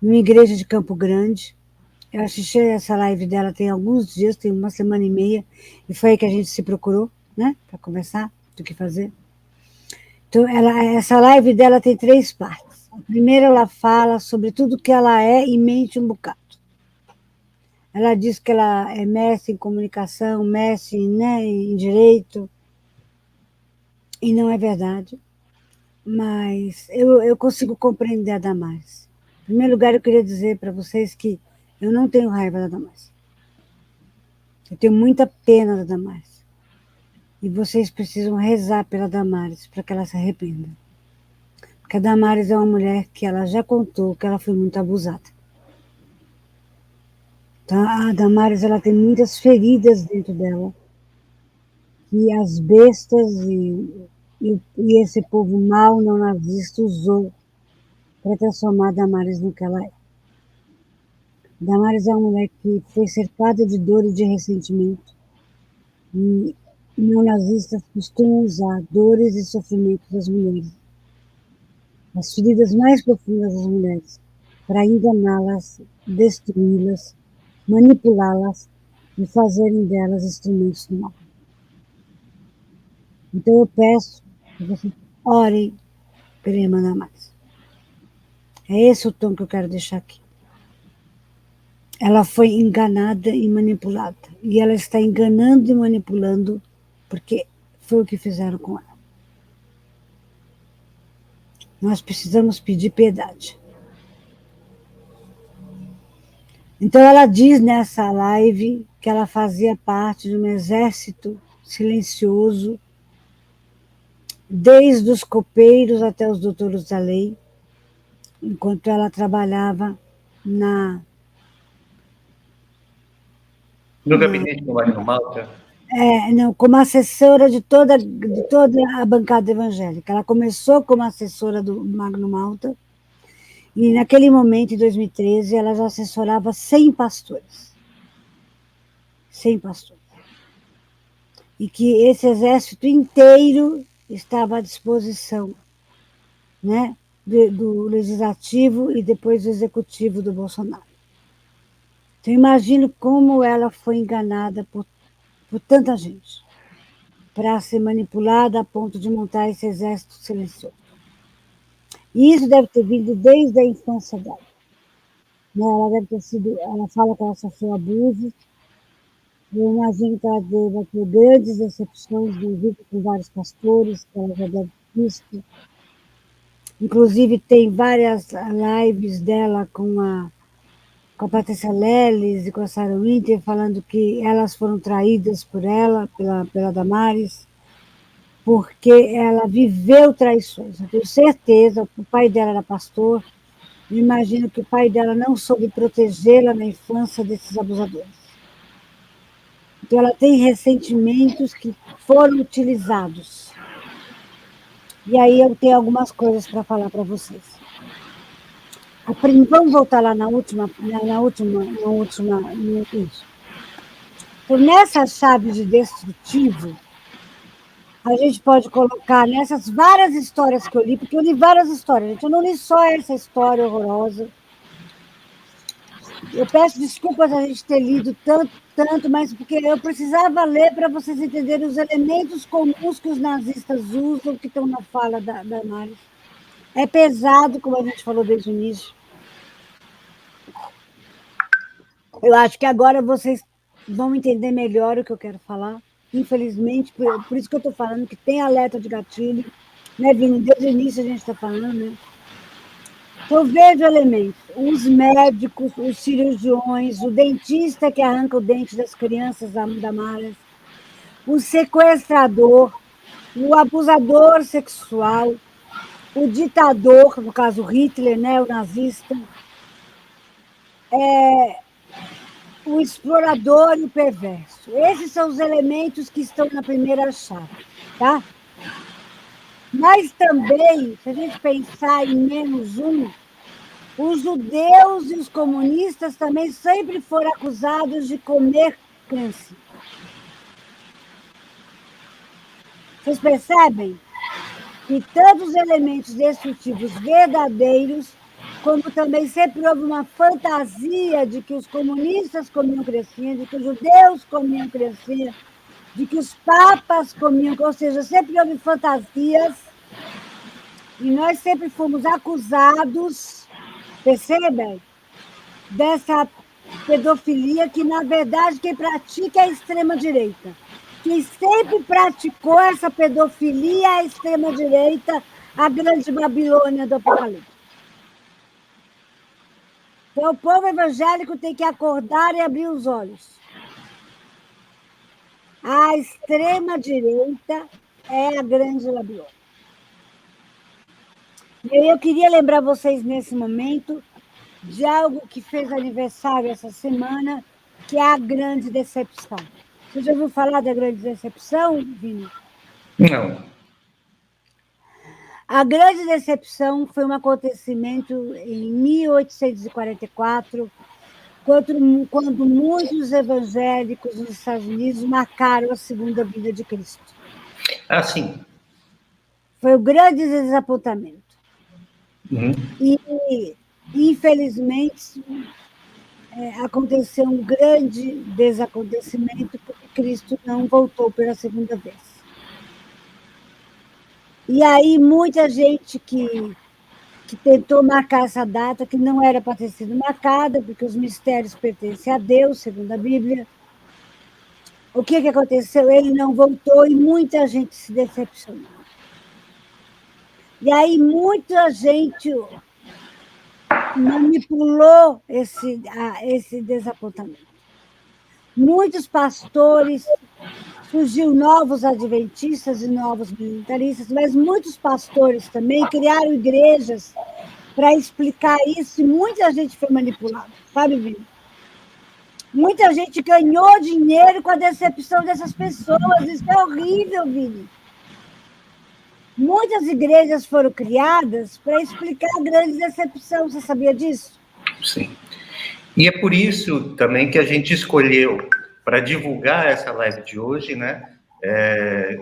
numa igreja de Campo Grande. Eu assisti essa live dela tem alguns dias, tem uma semana e meia, e foi aí que a gente se procurou, né, para conversar do que fazer. Então, essa live dela tem 3 partes. A primeira, ela fala sobre tudo que ela é e mente um bocado. Ela diz que ela é mestre em comunicação, mestre, né, em direito, e não é verdade. Mas eu consigo compreender a Damares. Em primeiro lugar, eu queria dizer para vocês que eu não tenho raiva da Damares. Eu tenho muita pena da Damares. E vocês precisam rezar pela Damares para que ela se arrependa. Porque a Damares é uma mulher que ela já contou que ela foi muito abusada. Então, a Damares, ela tem muitas feridas dentro dela. E as bestas e esse povo mau, não nazista, usou para transformar a Damares no que ela é. Damares é uma mulher que foi cercada de dor e de ressentimento. E neonazistas costumam usar dores e sofrimentos das mulheres, as feridas mais profundas das mulheres, para enganá-las, destruí-las, manipulá-las e fazerem delas instrumentos do mal. Então eu peço que vocês orem pela irmã Damares. É esse o tom que eu quero deixar aqui. Ela foi enganada e manipulada. E ela está enganando e manipulando porque foi o que fizeram com ela. Nós precisamos pedir piedade. Então ela diz nessa live que ela fazia parte de um exército silencioso, desde os copeiros até os doutores da lei, enquanto ela trabalhava no gabinete do Magno Malta. Não, como assessora de toda a bancada evangélica. Ela começou como assessora do Magno Malta, e naquele momento, em 2013, ela já assessorava 100 pastores. 100 pastores. E que esse exército inteiro estava à disposição, né, do legislativo e depois do executivo do Bolsonaro. Então, imagino como ela foi enganada por por tanta gente, para ser manipulada a ponto de montar esse exército silencioso. E isso deve ter vindo desde a infância dela. Ela deve ter sido, ela fala que ela sofreu abusos. Eu imagino que ela deva ter grandes decepções de vida com vários pastores, que ela já deve ter visto. Inclusive, tem várias lives dela com a Patrícia Leles e com a Sarah Winter, falando que elas foram traídas por ela, pela Damares, porque ela viveu traições. Eu tenho certeza, o pai dela era pastor, e imagino que o pai dela não soube protegê-la na infância desses abusadores. Então, ela tem ressentimentos que foram utilizados. E aí eu tenho algumas coisas para falar para vocês. Vamos voltar lá na última. Isso. Então, nessa chave de destrutivo, a gente pode colocar nessas várias histórias que eu li, porque eu li várias histórias, gente. Eu não li só essa história horrorosa. Eu peço desculpas a gente ter lido tanto, mas porque eu precisava ler para vocês entenderem os elementos comuns que os nazistas usam, que estão na fala da Damares. É pesado, como a gente falou desde o início. Eu acho que agora vocês vão entender melhor o que eu quero falar. Infelizmente, por isso que eu estou falando que tem alerta de gatilho, né, Vini? Desde o início a gente está falando, né? Então, vejo elementos: os médicos, os cirurgiões, o dentista que arranca o dente das crianças da Damares, o sequestrador, o abusador sexual, o ditador, no caso Hitler, né, o nazista, o explorador e o perverso. Esses são os elementos que estão na primeira chave, tá? Mas também, se a gente pensar em menos um, os judeus e os comunistas também sempre foram acusados de comer criança. Vocês percebem que tanto os elementos destrutivos verdadeiros, como também sempre houve uma fantasia de que os comunistas comiam criancinha, de que os judeus comiam criancinha, de que os papas comiam, ou seja, sempre houve fantasias, e nós sempre fomos acusados, percebem, dessa pedofilia que, na verdade, quem pratica é a extrema-direita. Quem sempre praticou essa pedofilia é a extrema-direita, a grande Babilônia do Apocalipse. Então, o povo evangélico tem que acordar e abrir os olhos. A extrema-direita é a grande Babilônia. E eu queria lembrar vocês, nesse momento, de algo que fez aniversário essa semana, que é a grande decepção. Você já ouviu falar da grande decepção, Vini? Não. A grande decepção foi um acontecimento em 1844, quando muitos evangélicos nos Estados Unidos marcaram a segunda vinda de Cristo. Ah, sim. Foi um grande desapontamento. Uhum. E, infelizmente, aconteceu um grande desacontecimento, porque Cristo não voltou pela segunda vez. E aí, muita gente que tentou marcar essa data, que não era para ter sido marcada, porque os mistérios pertencem a Deus, segundo a Bíblia. O que aconteceu? Ele não voltou e muita gente se decepcionou. E aí, muita gente manipulou esse desapontamento. Muitos pastores, surgiu novos adventistas e novos militaristas, mas muitos pastores também criaram igrejas para explicar isso, e muita gente foi manipulada, sabe, Vini? Muita gente ganhou dinheiro com a decepção dessas pessoas, isso é horrível, Vini. Muitas igrejas foram criadas para explicar a grande decepção, você sabia disso? Sim. E é por isso também que a gente escolheu, para divulgar essa live de hoje, né?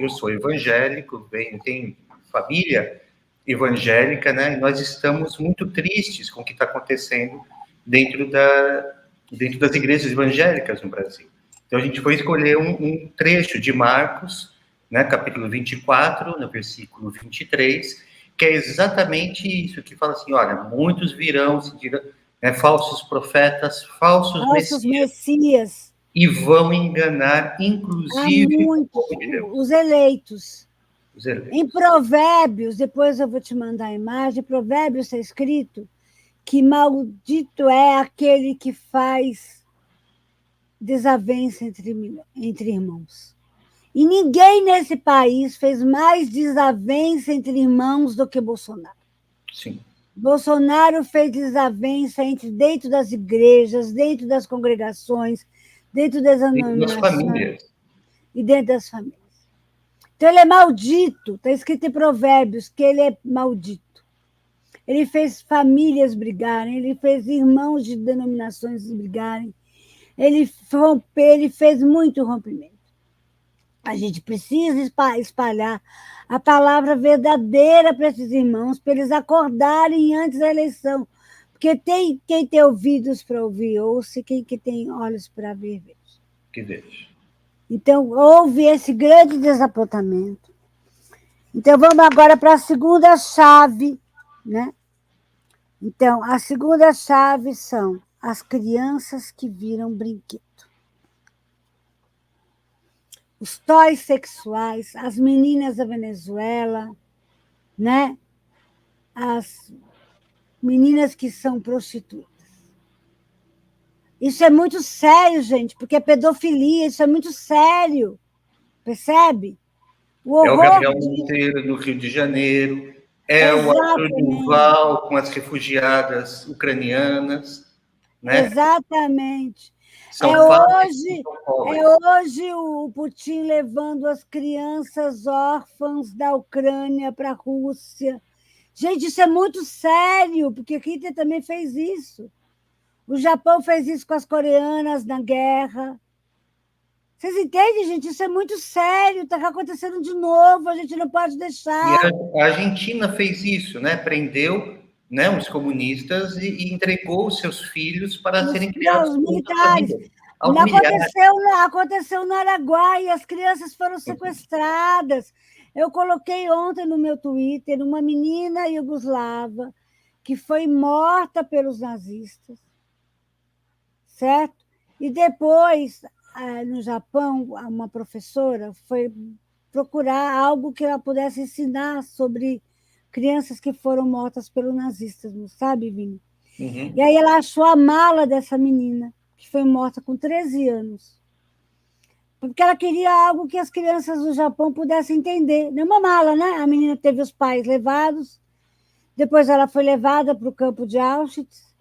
Eu sou evangélico, tenho família evangélica, né? E nós estamos muito tristes com o que está acontecendo dentro das igrejas evangélicas no Brasil, Então, a gente foi escolher um trecho de Marcos, né, capítulo 24, no versículo 23, que é exatamente isso, que fala assim, olha, muitos virão, né, falsos profetas, falsos Messias. E vão enganar, Há inclusive, o muitos, povo de Deus. os eleitos. Os eleitos. Em Provérbios, depois eu vou te mandar a imagem, Provérbios está escrito que maldito é aquele que faz desavença entre irmãos. E ninguém nesse país fez mais desavença entre irmãos do que Bolsonaro. Sim. Bolsonaro fez desavença dentro das igrejas, dentro das congregações, dentro das famílias. E dentro das famílias. Então, ele é maldito. Está escrito em Provérbios que ele é maldito. Ele fez famílias brigarem, ele fez irmãos de denominações brigarem, ele fez muito rompimento. A gente precisa espalhar a palavra verdadeira para esses irmãos, para eles acordarem antes da eleição. Porque quem tem ouvidos para ouvir, ouça, e quem tem olhos para ver, veja. Que veja. Então, houve esse grande desapontamento. Então, vamos agora para a segunda chave, né? Então, a segunda chave são as crianças que viram brinquedo. Os toys sexuais, as meninas da Venezuela, né? As meninas que são prostitutas. Isso é muito sério, gente, porque é pedofilia, isso é muito sério. Percebe? O Gabriel Monteiro, no Rio de Janeiro, o Arthur Duval com as refugiadas ucranianas. Né? Exatamente. Hoje o Putin levando as crianças órfãs da Ucrânia para a Rússia. Gente, isso é muito sério, porque Hitler também fez isso. O Japão fez isso com as coreanas na guerra. Vocês entendem, gente? Isso é muito sério, está acontecendo de novo, a gente não pode deixar. E a Argentina fez isso, né? Prendeu, né, os comunistas e entregou os seus filhos para serem criados por militares. Aconteceu no Araguaia, as crianças foram sequestradas. Eu coloquei ontem no meu Twitter uma menina iugoslava que foi morta pelos nazistas, certo? E depois, no Japão, uma professora foi procurar algo que ela pudesse ensinar sobre crianças que foram mortas pelos nazistas, não sabe, Vini? Uhum. E aí ela achou a mala dessa menina, que foi morta com 13 anos. Porque ela queria algo que as crianças do Japão pudessem entender. Não uma mala, né? A menina teve os pais levados, depois ela foi levada para o campo de Auschwitz,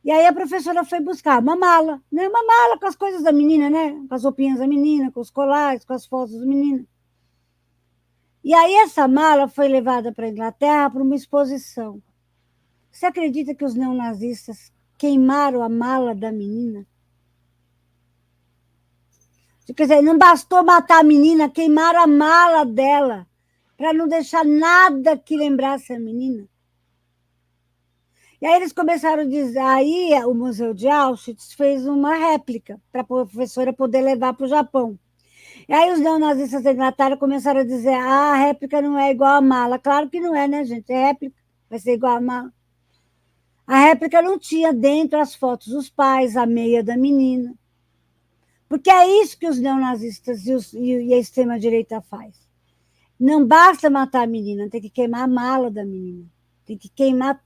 e aí a professora foi buscar uma mala, né? Uma mala com as coisas da menina, né? Com as roupinhas da menina, com os colares, com as fotos da menina. E aí essa mala foi levada para a Inglaterra para uma exposição. Você acredita que os neonazistas queimaram a mala da menina? Quer dizer, não bastou matar a menina, queimaram a mala dela, para não deixar nada que lembrasse a menina. E aí eles começaram a dizer, aí o Museu de Auschwitz fez uma réplica para a professora poder levar para o Japão. E aí os neonazistas da Inglaterra começaram a dizer, a réplica não é igual à mala. Claro que não é, né, gente? É réplica, vai ser igual à mala. A réplica não tinha dentro as fotos dos pais, a meia da menina. Porque é isso que os neonazistas e a extrema-direita faz. Não basta matar a menina, tem que queimar a mala da menina. Tem que queimar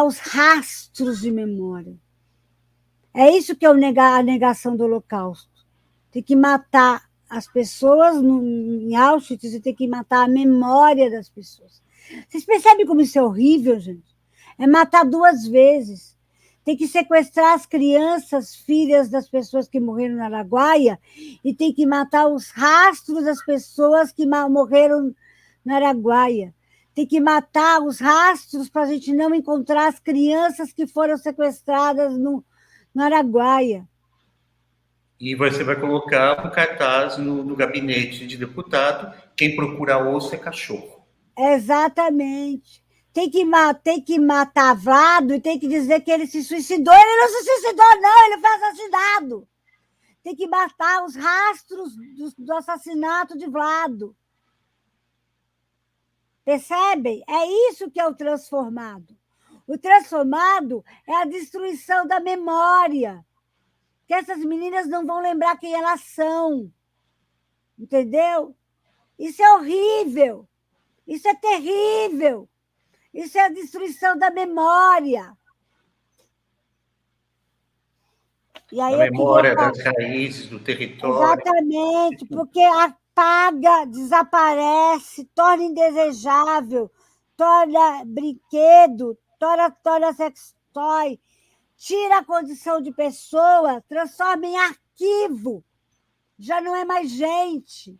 os rastros de memória. É isso que é a negação do Holocausto. Tem que matar as pessoas em Auschwitz e tem que matar a memória das pessoas. Vocês percebem como isso é horrível, gente? É matar duas vezes. Tem que sequestrar as crianças, filhas das pessoas que morreram na Araguaia, e tem que matar os rastros das pessoas que morreram na Araguaia. Tem que matar os rastros para a gente não encontrar as crianças que foram sequestradas no Araguaia. E você vai colocar o cartaz no gabinete de deputado, quem procura osso é cachorro. Exatamente. Tem que matar Vlado e tem que dizer que ele se suicidou. Ele não se suicidou, não, ele foi assassinado. tem que matar os rastros do assassinato de Vlado. Percebem? É isso que é o transformado. O transformado é a destruição da memória. Que essas meninas não vão lembrar quem elas são. Entendeu? Isso é horrível. Isso é terrível. Isso é a destruição da memória. E aí Da eu memória, queria das raízes, do território. Exatamente, porque apaga, desaparece, torna indesejável, torna brinquedo, torna sex toy, tira a condição de pessoa, transforma em arquivo, já não é mais gente.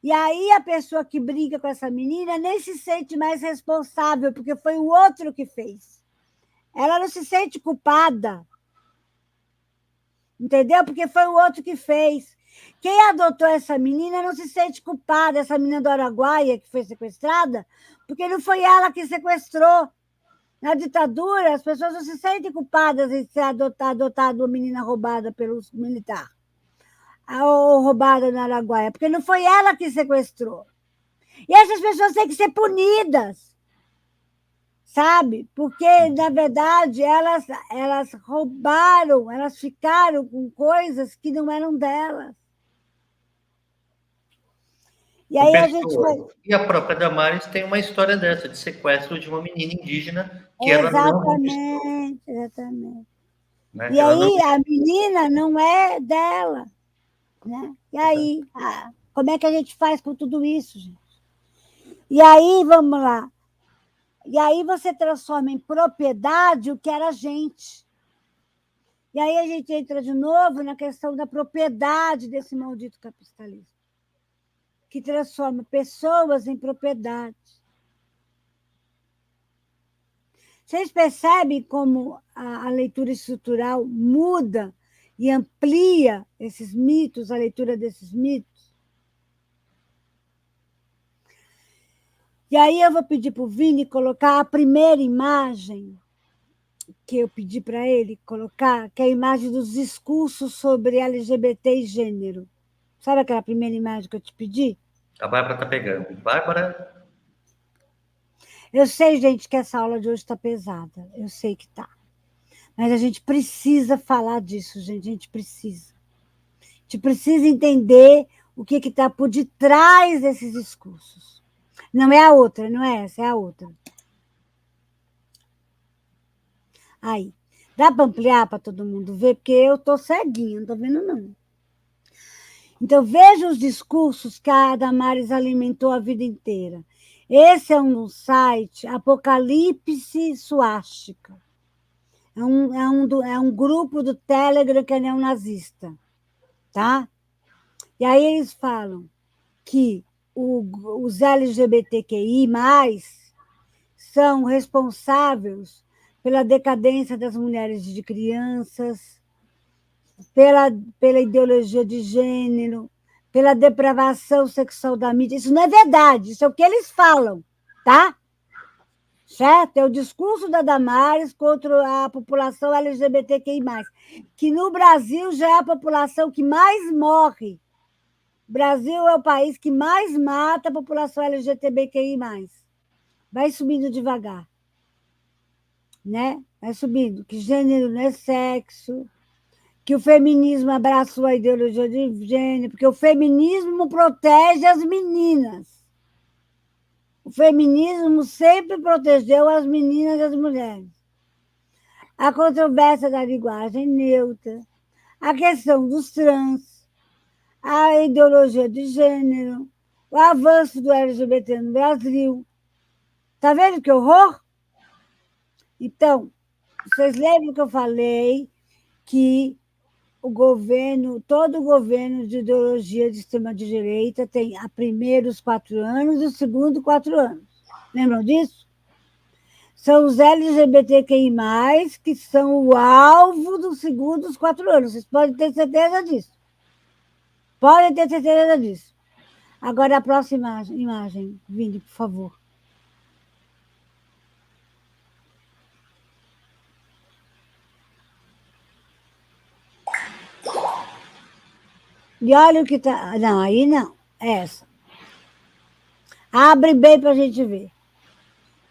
E aí a pessoa que briga com essa menina nem se sente mais responsável, porque foi o outro que fez. Ela não se sente culpada. Entendeu? Porque foi o outro que fez. Quem adotou essa menina não se sente culpada, essa menina do Araguaia que foi sequestrada, porque não foi ela que sequestrou. Na ditadura, as pessoas não se sentem culpadas em ser adotado uma menina roubada pelos militares, ou roubada no Araguaia, porque não foi ela que sequestrou. E essas pessoas têm que ser punidas, sabe? Porque, na verdade, elas roubaram, elas ficaram com coisas que não eram delas. E aí a gente vai... E a própria Damares tem uma história dessa, de sequestro de uma menina indígena que Exatamente, ela não conquistou. exatamente. Né? E aí a menina não é dela. Né? E aí, como é que a gente faz com tudo isso, gente? E aí, vamos lá. E aí você transforma em propriedade o que era gente. E aí a gente entra de novo na questão da propriedade desse maldito capitalismo, que transforma pessoas em propriedade. Vocês percebem como a leitura estrutural muda e amplia esses mitos, a leitura desses mitos? E aí eu vou pedir para o Vini colocar a primeira imagem que eu pedi para ele colocar, que é a imagem dos discursos sobre LGBT e gênero. Sabe aquela primeira imagem que eu te pedi? A Bárbara está pegando. Bárbara. Eu sei, gente, que essa aula de hoje está pesada. Eu sei que está. Mas a gente precisa falar disso, gente. A gente precisa. A gente precisa entender o que está por detrás desses discursos. Não é a outra, não é essa, é a outra. Aí. Dá para ampliar para todo mundo ver? Porque eu estou ceguinha, não estou vendo, não. Então, veja os discursos que a Damares alimentou a vida inteira. Esse é um site, Apocalipse Suástica. É um grupo do Telegram que é neonazista. Tá? E aí eles falam que os LGBTQI+, são responsáveis pela decadência das mulheres e de crianças, pela ideologia de gênero, pela depravação sexual da mídia. Isso não é verdade, isso é o que eles falam, tá? Certo? É o discurso da Damares contra a população LGBTQI+, que no Brasil já é a população que mais morre. O Brasil é o país que mais mata a população LGBTQI+. Vai subindo devagar. Né? Vai subindo. Que gênero não é sexo, que o feminismo abraçou a ideologia de gênero, porque o feminismo protege as meninas. O feminismo sempre protegeu as meninas e as mulheres. A controvérsia da linguagem neutra, a questão dos trans, a ideologia de gênero, o avanço do LGBT no Brasil. Está vendo que horror? Então, vocês lembram que eu falei que todo governo de ideologia de extrema-direita tem a primeiros 4 anos e o segundo 4 anos. Lembram disso? São os LGBTQI+, que são o alvo dos segundos 4 anos. Vocês podem ter certeza disso. Podem ter certeza disso. Agora, a próxima imagem, Vini, por favor. E olha o que tá. Não, aí não. Essa. Abre bem para a gente ver.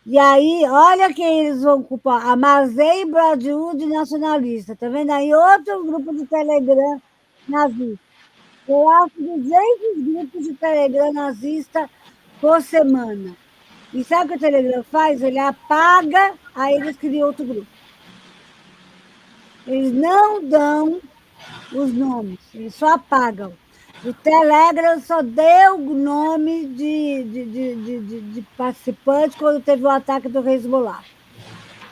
E aí, olha quem eles vão ocupar. Amazei, Broadwood nacionalista. Tá vendo aí? Outro grupo de Telegram nazista. Eu acho 200 grupos de Telegram nazista por semana. E sabe o que o Telegram faz? Ele apaga, aí eles criam outro grupo. Eles não dão os nomes, eles só apagam. O Telegram só deu o nome de participante quando teve o ataque do Hezbollah.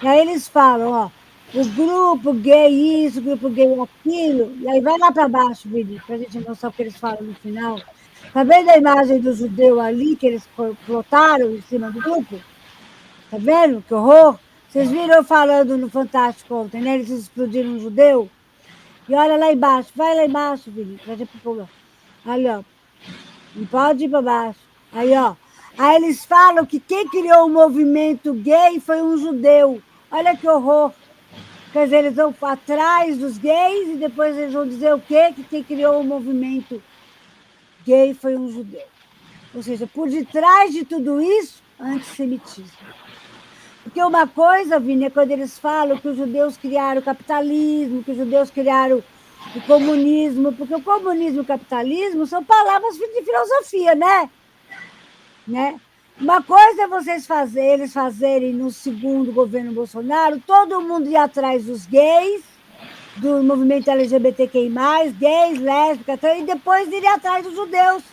E aí eles falam, ó, o grupo gay isso, o grupo gay aquilo, e aí vai lá para baixo, Vini, para a gente mostrar o que eles falam no final. Tá vendo a imagem do judeu ali, que eles plotaram em cima do grupo? Tá vendo? Que horror! Vocês viram eu falando no Fantástico ontem, né? Eles explodiram um judeu? E olha lá embaixo, vai lá embaixo, Felipe, vai pro problema. Olha, ó. Não pode ir para baixo. Aí, ó. Aí eles falam que quem criou o movimento gay foi um judeu. Olha que horror. Quer dizer, eles vão atrás dos gays e depois eles vão dizer o quê? Que quem criou o movimento gay foi um judeu. Ou seja, por detrás de tudo isso, antissemitismo. Porque uma coisa, Vini, é quando eles falam que os judeus criaram o capitalismo, que os judeus criaram o comunismo, porque o comunismo e o capitalismo são palavras de filosofia, né? Uma coisa é eles fazerem no segundo governo Bolsonaro, todo mundo ir atrás dos gays, do movimento LGBTQI+, gays, lésbicas, e depois irem atrás dos judeus.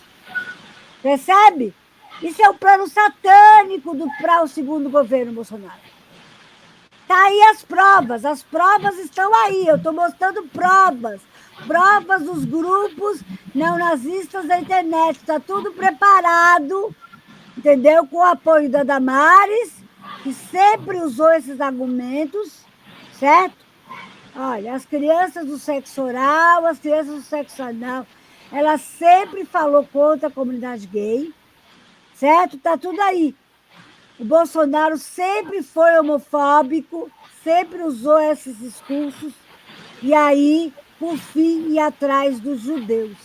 Percebe? Isso é um plano satânico para o segundo governo Bolsonaro. Está aí as provas estão aí, eu estou mostrando provas dos grupos neonazistas da internet, está tudo preparado, entendeu? Com o apoio da Damares, que sempre usou esses argumentos, certo? Olha, as crianças do sexo oral, as crianças do sexo anal, ela sempre falou contra a comunidade gay, certo? Está tudo aí. O Bolsonaro sempre foi homofóbico, sempre usou esses discursos, e aí, por fim, ia atrás dos judeus.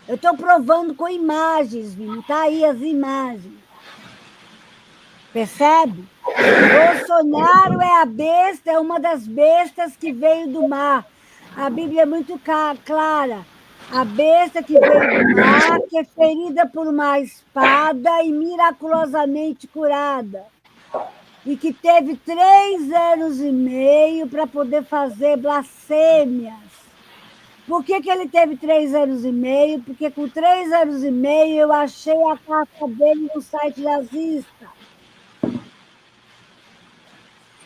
Eu estou provando com imagens, Vini, está aí as imagens. Percebe? Bolsonaro é a besta, é uma das bestas que veio do mar. A Bíblia é muito clara. A besta que veio do mar, que é ferida por uma espada e miraculosamente curada. E que teve 3 anos e meio para poder fazer blasfêmias. Por que ele teve 3 anos e meio? Porque com 3 anos e meio eu achei a carta dele no site nazista.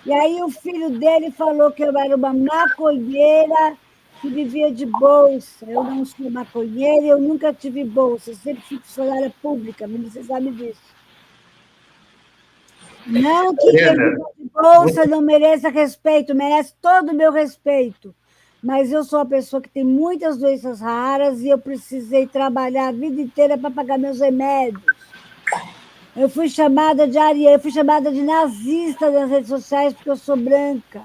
E aí o filho dele falou que eu era uma maconheira que vivia de bolsa. Eu não sou maconheira, eu nunca tive bolsa, sempre fui funcionária pública, você sabe disso. Não que quem vive de bolsa não mereça respeito, merece todo o meu respeito. Mas eu sou uma pessoa que tem muitas doenças raras e eu precisei trabalhar a vida inteira para pagar meus remédios. Eu fui chamada de ariana, eu fui chamada de nazista nas redes sociais porque eu sou branca.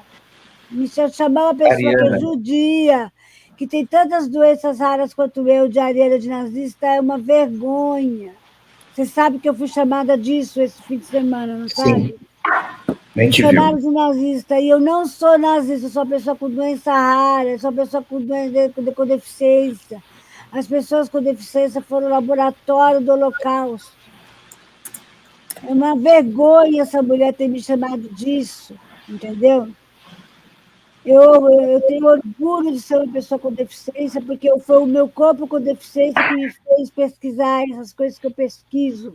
Me chamar uma pessoa Ariana, que é judia, que tem tantas doenças raras quanto eu, de ariana, de nazista, é uma vergonha. Você sabe que eu fui chamada disso esse fim de semana, não sabe? Sim. Me chamaram de nazista, e eu não sou nazista, eu sou uma pessoa com doença rara, eu sou uma pessoa com deficiência. As pessoas com deficiência foram ao laboratório do Holocausto. É uma vergonha essa mulher ter me chamado disso, entendeu? Eu tenho orgulho de ser uma pessoa com deficiência, porque foi o meu corpo com deficiência que me fez pesquisar essas coisas que eu pesquiso.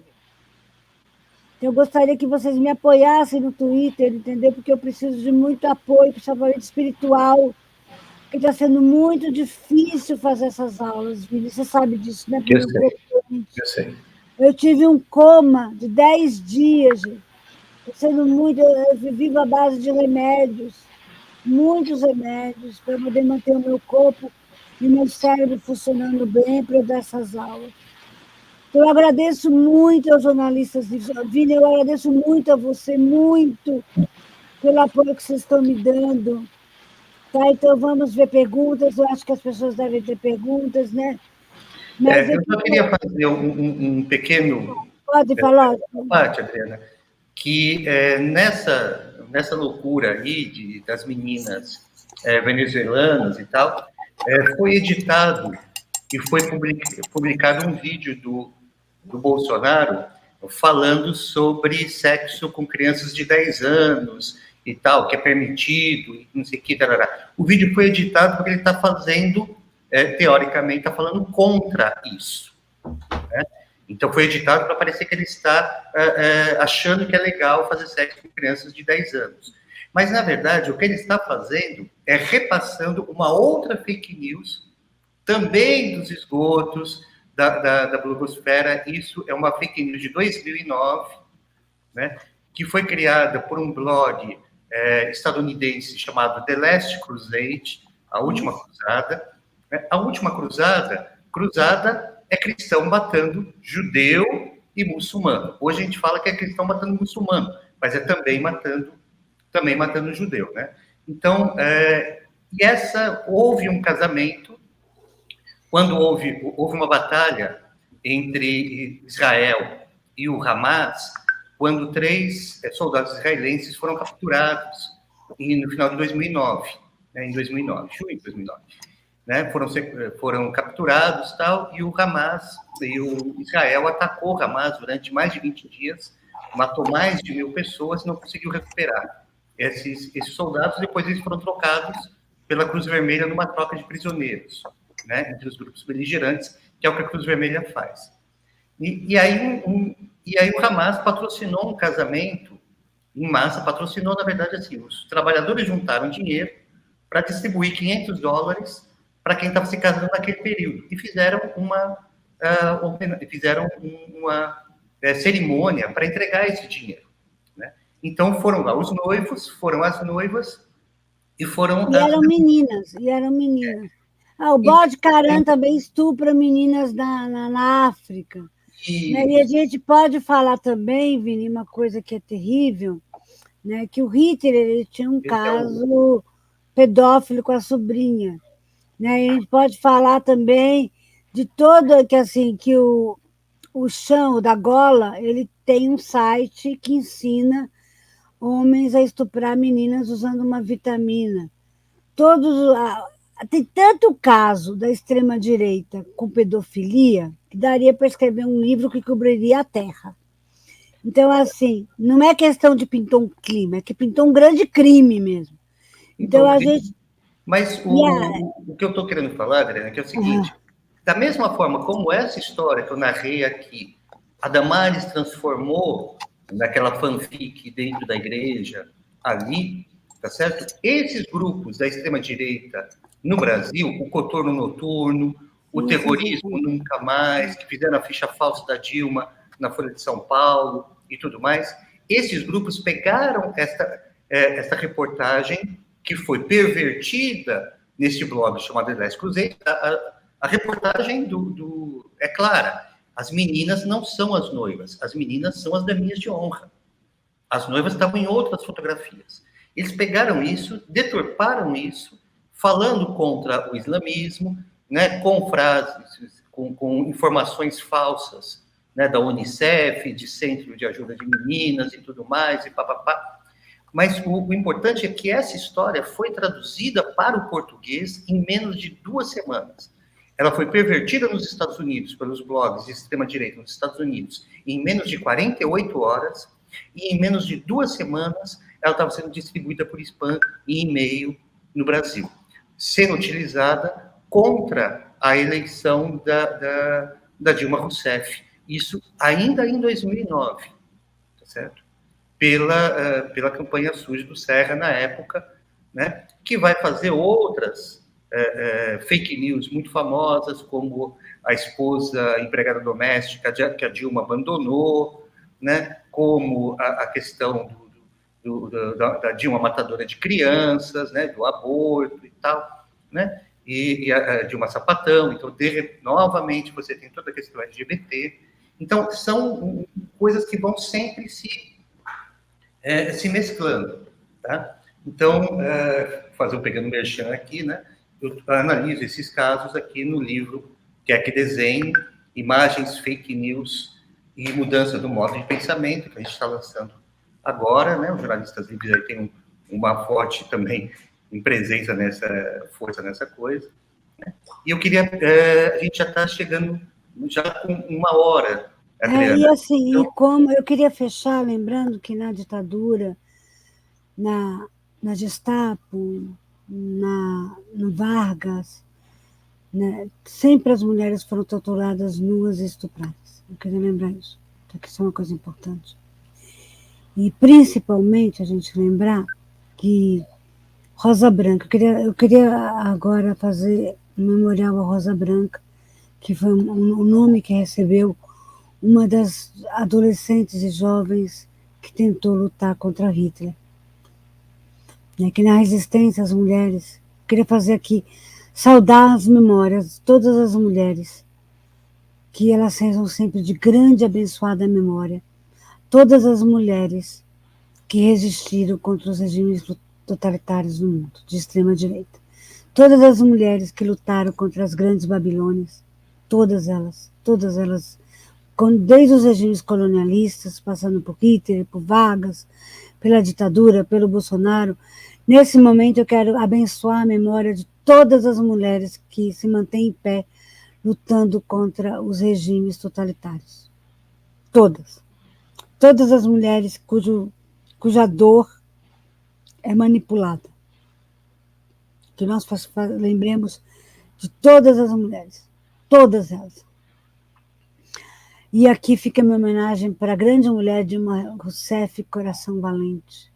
Eu gostaria que vocês me apoiassem no Twitter, entendeu? Porque eu preciso de muito apoio, principalmente espiritual, porque está sendo muito difícil fazer essas aulas, Vini. Você sabe disso, né? Eu sei. Eu tive um coma de 10 dias, gente. Sendo muito, eu vivo à base de remédios, muitos remédios, para poder manter o meu corpo e o meu cérebro funcionando bem para eu dar essas aulas. Então, eu agradeço muito aos jornalistas de Vini, eu agradeço muito a você, muito, pelo apoio que vocês estão me dando. Tá, então vamos ver perguntas. Eu acho que as pessoas devem ter perguntas, né? Mas Eu só queria fazer um pequeno pode falar. parte, Adriana, que nessa loucura aí das meninas venezuelanas e tal, foi editado e foi publicado um vídeo do Bolsonaro falando sobre sexo com crianças de 10 anos e tal, que é permitido, e não sei o que, tarará. O vídeo foi editado porque ele está fazendo, teoricamente, está falando contra isso. Né? Então, foi editado para parecer que ele está achando que é legal fazer sexo com crianças de 10 anos. Mas, na verdade, o que ele está fazendo é repassando uma outra fake news, também dos esgotos da blogosfera. Isso é uma fake news de 2009, né, que foi criada por um blog estadunidense chamado The Last Crusade, a Última Cruzada. A Última Cruzada é cristão matando judeu e muçulmano. Hoje a gente fala que é cristão matando muçulmano, mas é também matando judeu, né? Então, houve um casamento, quando houve uma batalha entre Israel e o Hamas, quando 3 soldados israelenses foram capturados no final de 2009, em 2009, junho de 2009. Né, foram capturados tal, e o Hamas, e o Israel atacou o Hamas durante mais de 20 dias, matou mais de 1.000 pessoas e não conseguiu recuperar esses soldados. Depois eles foram trocados pela Cruz Vermelha numa troca de prisioneiros, né, entre os grupos beligerantes, que é o que a Cruz Vermelha faz. E aí o Hamas patrocinou um casamento em massa, patrocinou, na verdade, assim, os trabalhadores juntaram dinheiro para distribuir $500 para quem estava se casando naquele período, e fizeram uma cerimônia para entregar esse dinheiro. Né? Então, foram lá os noivos, foram as noivas, e foram... eram meninas. O bode Caran também estupra meninas na África. Né? E a gente pode falar também, Vini, uma coisa que é terrível, né? Que o Hitler ele tinha um caso pedófilo com a sobrinha. Né? E a gente pode falar também de todo que o chão da Gola ele tem um site que ensina homens a estuprar meninas usando uma vitamina. Tem tanto caso da extrema-direita com pedofilia que daria para escrever um livro que cobriria a Terra. Então, assim, não é questão de pintar um clima, é que pintou um grande crime mesmo. Então, a gente... Mas o que eu estou querendo falar, Adriana, que é o seguinte, da mesma forma como essa história que eu narrei aqui, a Damares transformou naquela fanfic dentro da igreja, ali, tá certo? Esses grupos da extrema-direita no Brasil, o Coturno Noturno, o Terrorismo Nunca Mais, que fizeram a ficha falsa da Dilma na Folha de São Paulo e tudo mais, esses grupos pegaram esta reportagem que foi pervertida nesse blog chamado The Last Crusade. A reportagem é clara, as meninas não são as noivas, as meninas são as daminhas de honra. As noivas estavam em outras fotografias. Eles pegaram isso, deturparam isso, falando contra o islamismo, né, com frases, com informações falsas, né, da Unicef, de Centro de Ajuda de Meninas e tudo mais, e papapá. Mas o importante é que essa história foi traduzida para o português em menos de 2 semanas. Ela foi pervertida nos Estados Unidos, pelos blogs de extrema-direita nos Estados Unidos, em menos de 48 horas, e em menos de 2 semanas, ela estava sendo distribuída por spam e e-mail no Brasil, sendo utilizada contra a eleição da Dilma Rousseff. Isso ainda em 2009, tá certo? Pela campanha suja do Serra na época, né, que vai fazer outras fake news muito famosas, como a esposa empregada doméstica que a Dilma abandonou, né, como a questão da Dilma matadora de crianças, né, do aborto e tal, né, e a Dilma sapatão. Então, novamente, você tem toda a questão LGBT. Então, são coisas que vão sempre se mesclando, tá? Então, fazer o Pegando Merchan aqui, né? Eu analiso esses casos aqui no livro Quer Que Desenhe, Imagens, Fake News e Mudança do Modo de Pensamento, que a gente está lançando agora, né? Os jornalistas livres aí têm uma forte também presença força nessa coisa. Né? E eu queria, a gente já está chegando já com 1 hora, Adriana. E assim, então, e como eu queria fechar, lembrando que na ditadura, na Gestapo, no Vargas, né, sempre as mulheres foram torturadas nuas e estupradas. Eu queria lembrar isso, porque isso é uma coisa importante. E principalmente a gente lembrar que Rosa Branca, eu queria agora fazer um memorial à Rosa Branca, que foi o nome que recebeu uma das adolescentes e jovens que tentou lutar contra Hitler. Né, que na resistência as mulheres, queria fazer aqui, saudar as memórias de todas as mulheres, que elas sejam sempre de grande e abençoada memória. Todas as mulheres que resistiram contra os regimes totalitários no mundo, de extrema direita. Todas as mulheres que lutaram contra as grandes Babilônias, todas elas, desde os regimes colonialistas, passando por Hitler, por Vargas, pela ditadura, pelo Bolsonaro. Nesse momento eu quero abençoar a memória de todas as mulheres que se mantêm em pé, lutando contra os regimes totalitários. Todas. Todas as mulheres cuja dor é manipulada. Que nós lembremos de todas as mulheres. Todas elas. E aqui fica a minha homenagem para a grande mulher Dilma Rousseff, Coração Valente,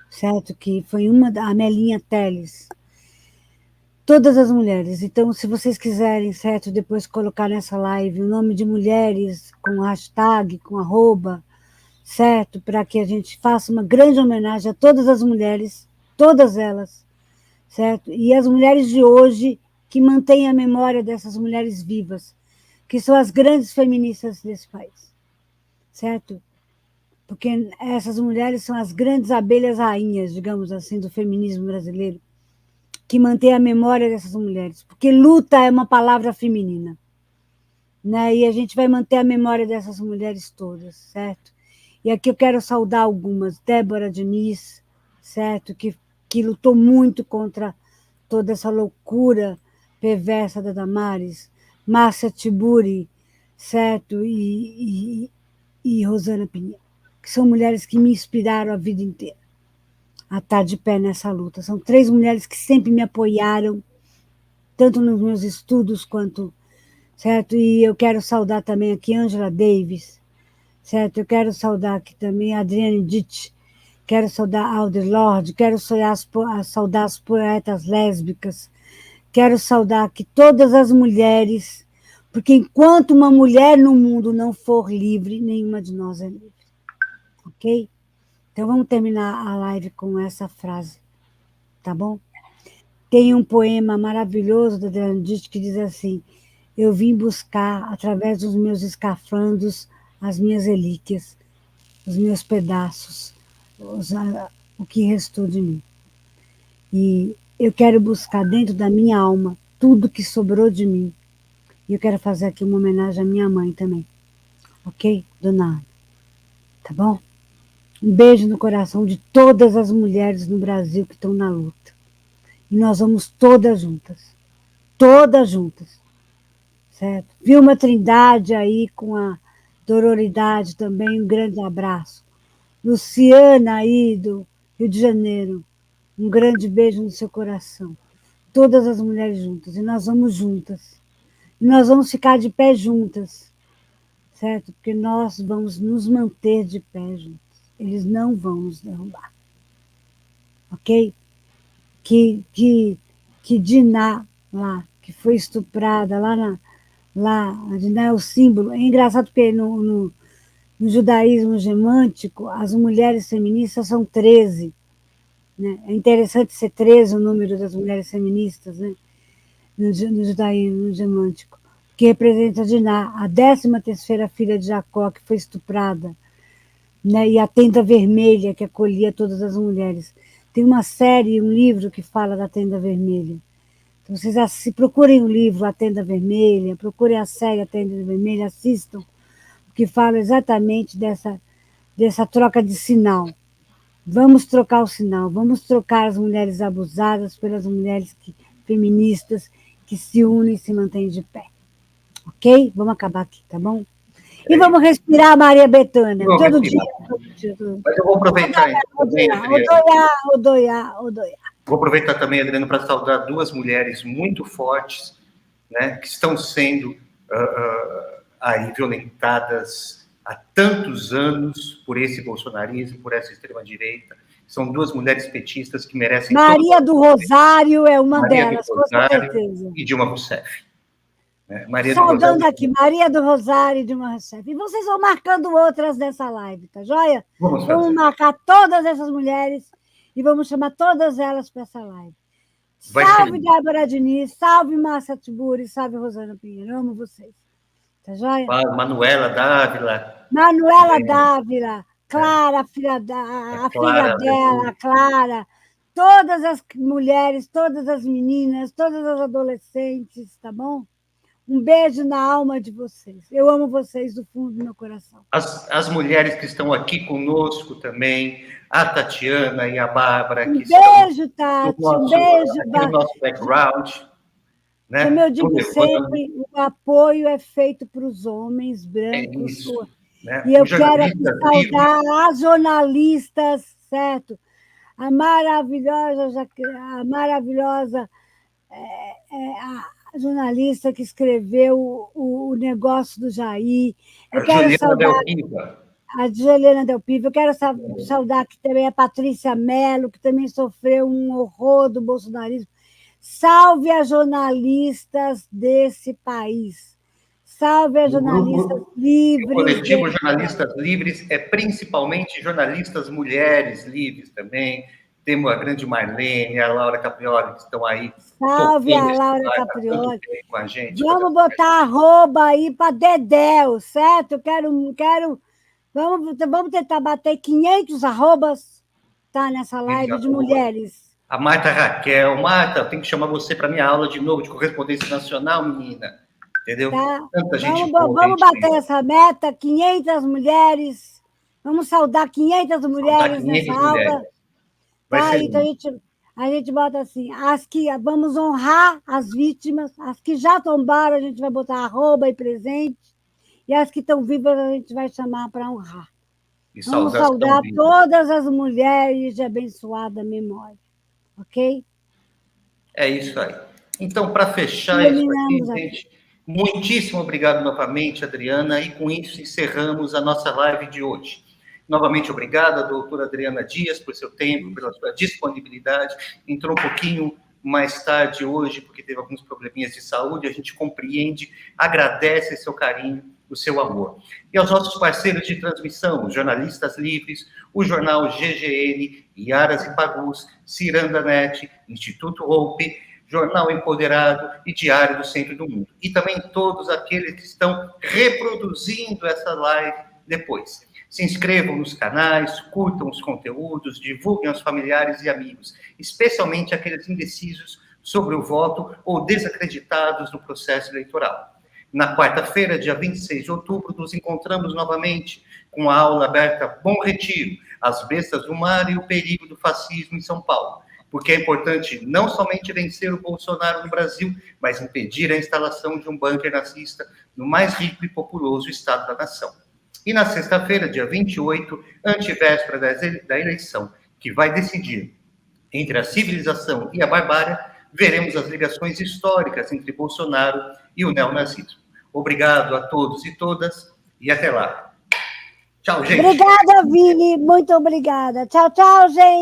certo? Que foi a Melinha Teles. Todas as mulheres. Então, se vocês quiserem, certo, depois colocar nessa live o nome de mulheres com hashtag, com arroba, certo? Para que a gente faça uma grande homenagem a todas as mulheres, todas elas, certo? E as mulheres de hoje que mantêm a memória dessas mulheres vivas, que são as grandes feministas desse país, certo? Porque essas mulheres são as grandes abelhas rainhas, digamos assim, do feminismo brasileiro, que mantém a memória dessas mulheres, porque luta é uma palavra feminina, né? E a gente vai manter a memória dessas mulheres todas, certo? E aqui eu quero saudar algumas, Débora Diniz, certo? Que lutou muito contra toda essa loucura perversa da Damares, Márcia Tiburi, certo? E Rosana Pinheiro, que são mulheres que me inspiraram a vida inteira a estar de pé nessa luta. São 3 mulheres que sempre me apoiaram, tanto nos meus estudos quanto, certo? E eu quero saudar também aqui Angela Davis, certo? Eu quero saudar aqui também Adrienne Ditt, quero saudar Audre Lorde, quero saudar as poetas lésbicas, quero saudar aqui todas as mulheres, porque enquanto uma mulher no mundo não for livre, nenhuma de nós é livre. Ok? Então vamos terminar a live com essa frase, tá bom? Tem um poema maravilhoso da Adrienne Ditt que diz assim: eu vim buscar, através dos meus escafandros, as minhas relíquias, os meus pedaços, o que restou de mim. E eu quero buscar dentro da minha alma tudo que sobrou de mim. E eu quero fazer aqui uma homenagem à minha mãe também. Ok? Dona Ana. Tá bom? Um beijo no coração de todas as mulheres no Brasil que estão na luta. E nós vamos todas juntas. Todas juntas. Certo? Vilma Trindade aí com a Dororidade também, um grande abraço. Luciana aí do Rio de Janeiro, um grande beijo no seu coração. Todas as mulheres juntas. E nós vamos juntas. E nós vamos ficar de pé juntas. Certo? Porque nós vamos nos manter de pé juntos. Eles não vão nos derrubar. Ok? Que Diná, lá, que foi estuprada, lá, a Diná é o símbolo. É engraçado porque no judaísmo gemântico, as mulheres feministas são 13. Né? É interessante ser 13 o número das mulheres feministas, né? no judaísmo gemântico, que representa Diná, a 13ª filha de Jacó, que foi estuprada, né? E a tenda vermelha que acolhia todas as mulheres. Tem uma série, um livro que fala da Tenda Vermelha. Então, vocês procurem o livro A Tenda Vermelha, procurem a série A Tenda Vermelha, assistam, que fala exatamente dessa troca de sinal. Vamos trocar o sinal, vamos trocar as mulheres abusadas pelas mulheres feministas que se unem e se mantêm de pé. Ok? Vamos acabar aqui, tá bom? E vamos respirar, Maria Bethânia, todo dia. Mas eu vou aproveitar também, Adriana. Odoiá. Vou aproveitar também, Adriana, para saudar duas mulheres muito fortes, né, que estão sendo aí violentadas há tantos anos por esse bolsonarismo, por essa extrema-direita. São duas mulheres petistas que merecem... Maria do Rosário é uma delas, com certeza. E Dilma Rousseff. Saudando aqui, Maria do Rosário e Dilma Rousseff. E vocês vão marcando outras nessa live, tá joia? Vamos marcar todas essas mulheres e vamos chamar todas elas para essa live. Salve Débora Diniz, salve Márcia Tiburi, salve Rosana Pinheiro. Eu amo vocês. Tá joia? Manuela Dávila. Dávila, Clara, a filha dela, Clara. Todas as mulheres, todas as meninas, todas as adolescentes, tá bom? Um beijo na alma de vocês. Eu amo vocês do fundo do meu coração. As mulheres que estão aqui conosco também, a Tatiana e a Bárbara. Um beijo, Tati. Um beijo, Bárbara. Nosso background. Né? Como eu digo sempre, o apoio é feito para os homens brancos. É isso, né? E eu quero aqui saudar as jornalistas, certo? A maravilhosa a jornalista que escreveu o negócio do Jair. Eu quero saudar a Juliana Del Piva. Eu quero saudar aqui também a Patrícia Mello, que também sofreu um horror do bolsonarismo. Salve as jornalistas desse país. Salve as jornalistas livres. O coletivo Jornalistas Livres é principalmente jornalistas mulheres livres também. Temos a grande Marlene, a Laura Caprioli, que estão aí. Salve a Laura Caprioli. Com a gente. Vamos botar arroba aí para Dedéu, certo? Vamos tentar bater 500 arrobas, tá, nessa live de mulheres. A Marta Raquel. Marta, eu tenho que chamar você para minha aula de novo de correspondência nacional, menina. Entendeu? Tá. Tanta gente vamos bater essa meta, 500 mulheres. Vamos saudar 500 mulheres nessa aula. Tá, então a gente bota assim, vamos honrar as vítimas, as que já tombaram, a gente vai botar arroba e presente, e as que estão vivas a gente vai chamar para honrar. Vamos saudar todas as mulheres de abençoada memória, ok? É isso aí. Então, para fechar isso aqui, gente, muitíssimo obrigado novamente, Adriana, e com isso encerramos a nossa live de hoje. Novamente, obrigado, doutora Adriana Dias, por seu tempo, pela sua disponibilidade. Entrou um pouquinho mais tarde hoje, porque teve alguns probleminhas de saúde, a gente compreende, agradece seu carinho, o seu amor. E aos nossos parceiros de transmissão, os Jornalistas Livres, o Jornal GGN, Iaras e Pagus, Ciranda Net, Instituto Hope, Jornal Empoderado e Diário do Centro do Mundo. E também todos aqueles que estão reproduzindo essa live depois. Se inscrevam nos canais, curtam os conteúdos, divulguem aos familiares e amigos, especialmente aqueles indecisos sobre o voto ou desacreditados no processo eleitoral. Na quarta-feira, dia 26 de outubro, nos encontramos novamente com a aula aberta Bom Retiro, as bestas do mar e o perigo do fascismo em São Paulo, porque é importante não somente vencer o Bolsonaro no Brasil, mas impedir a instalação de um bunker nazista no mais rico e populoso estado da nação. E na sexta-feira, dia 28, antevéspera da eleição, que vai decidir entre a civilização e a barbárie, veremos as ligações históricas entre Bolsonaro e o neonazismo. Obrigado a todos e todas, e até lá. Tchau, gente. Obrigada, Vini. Muito obrigada. Tchau, tchau, gente.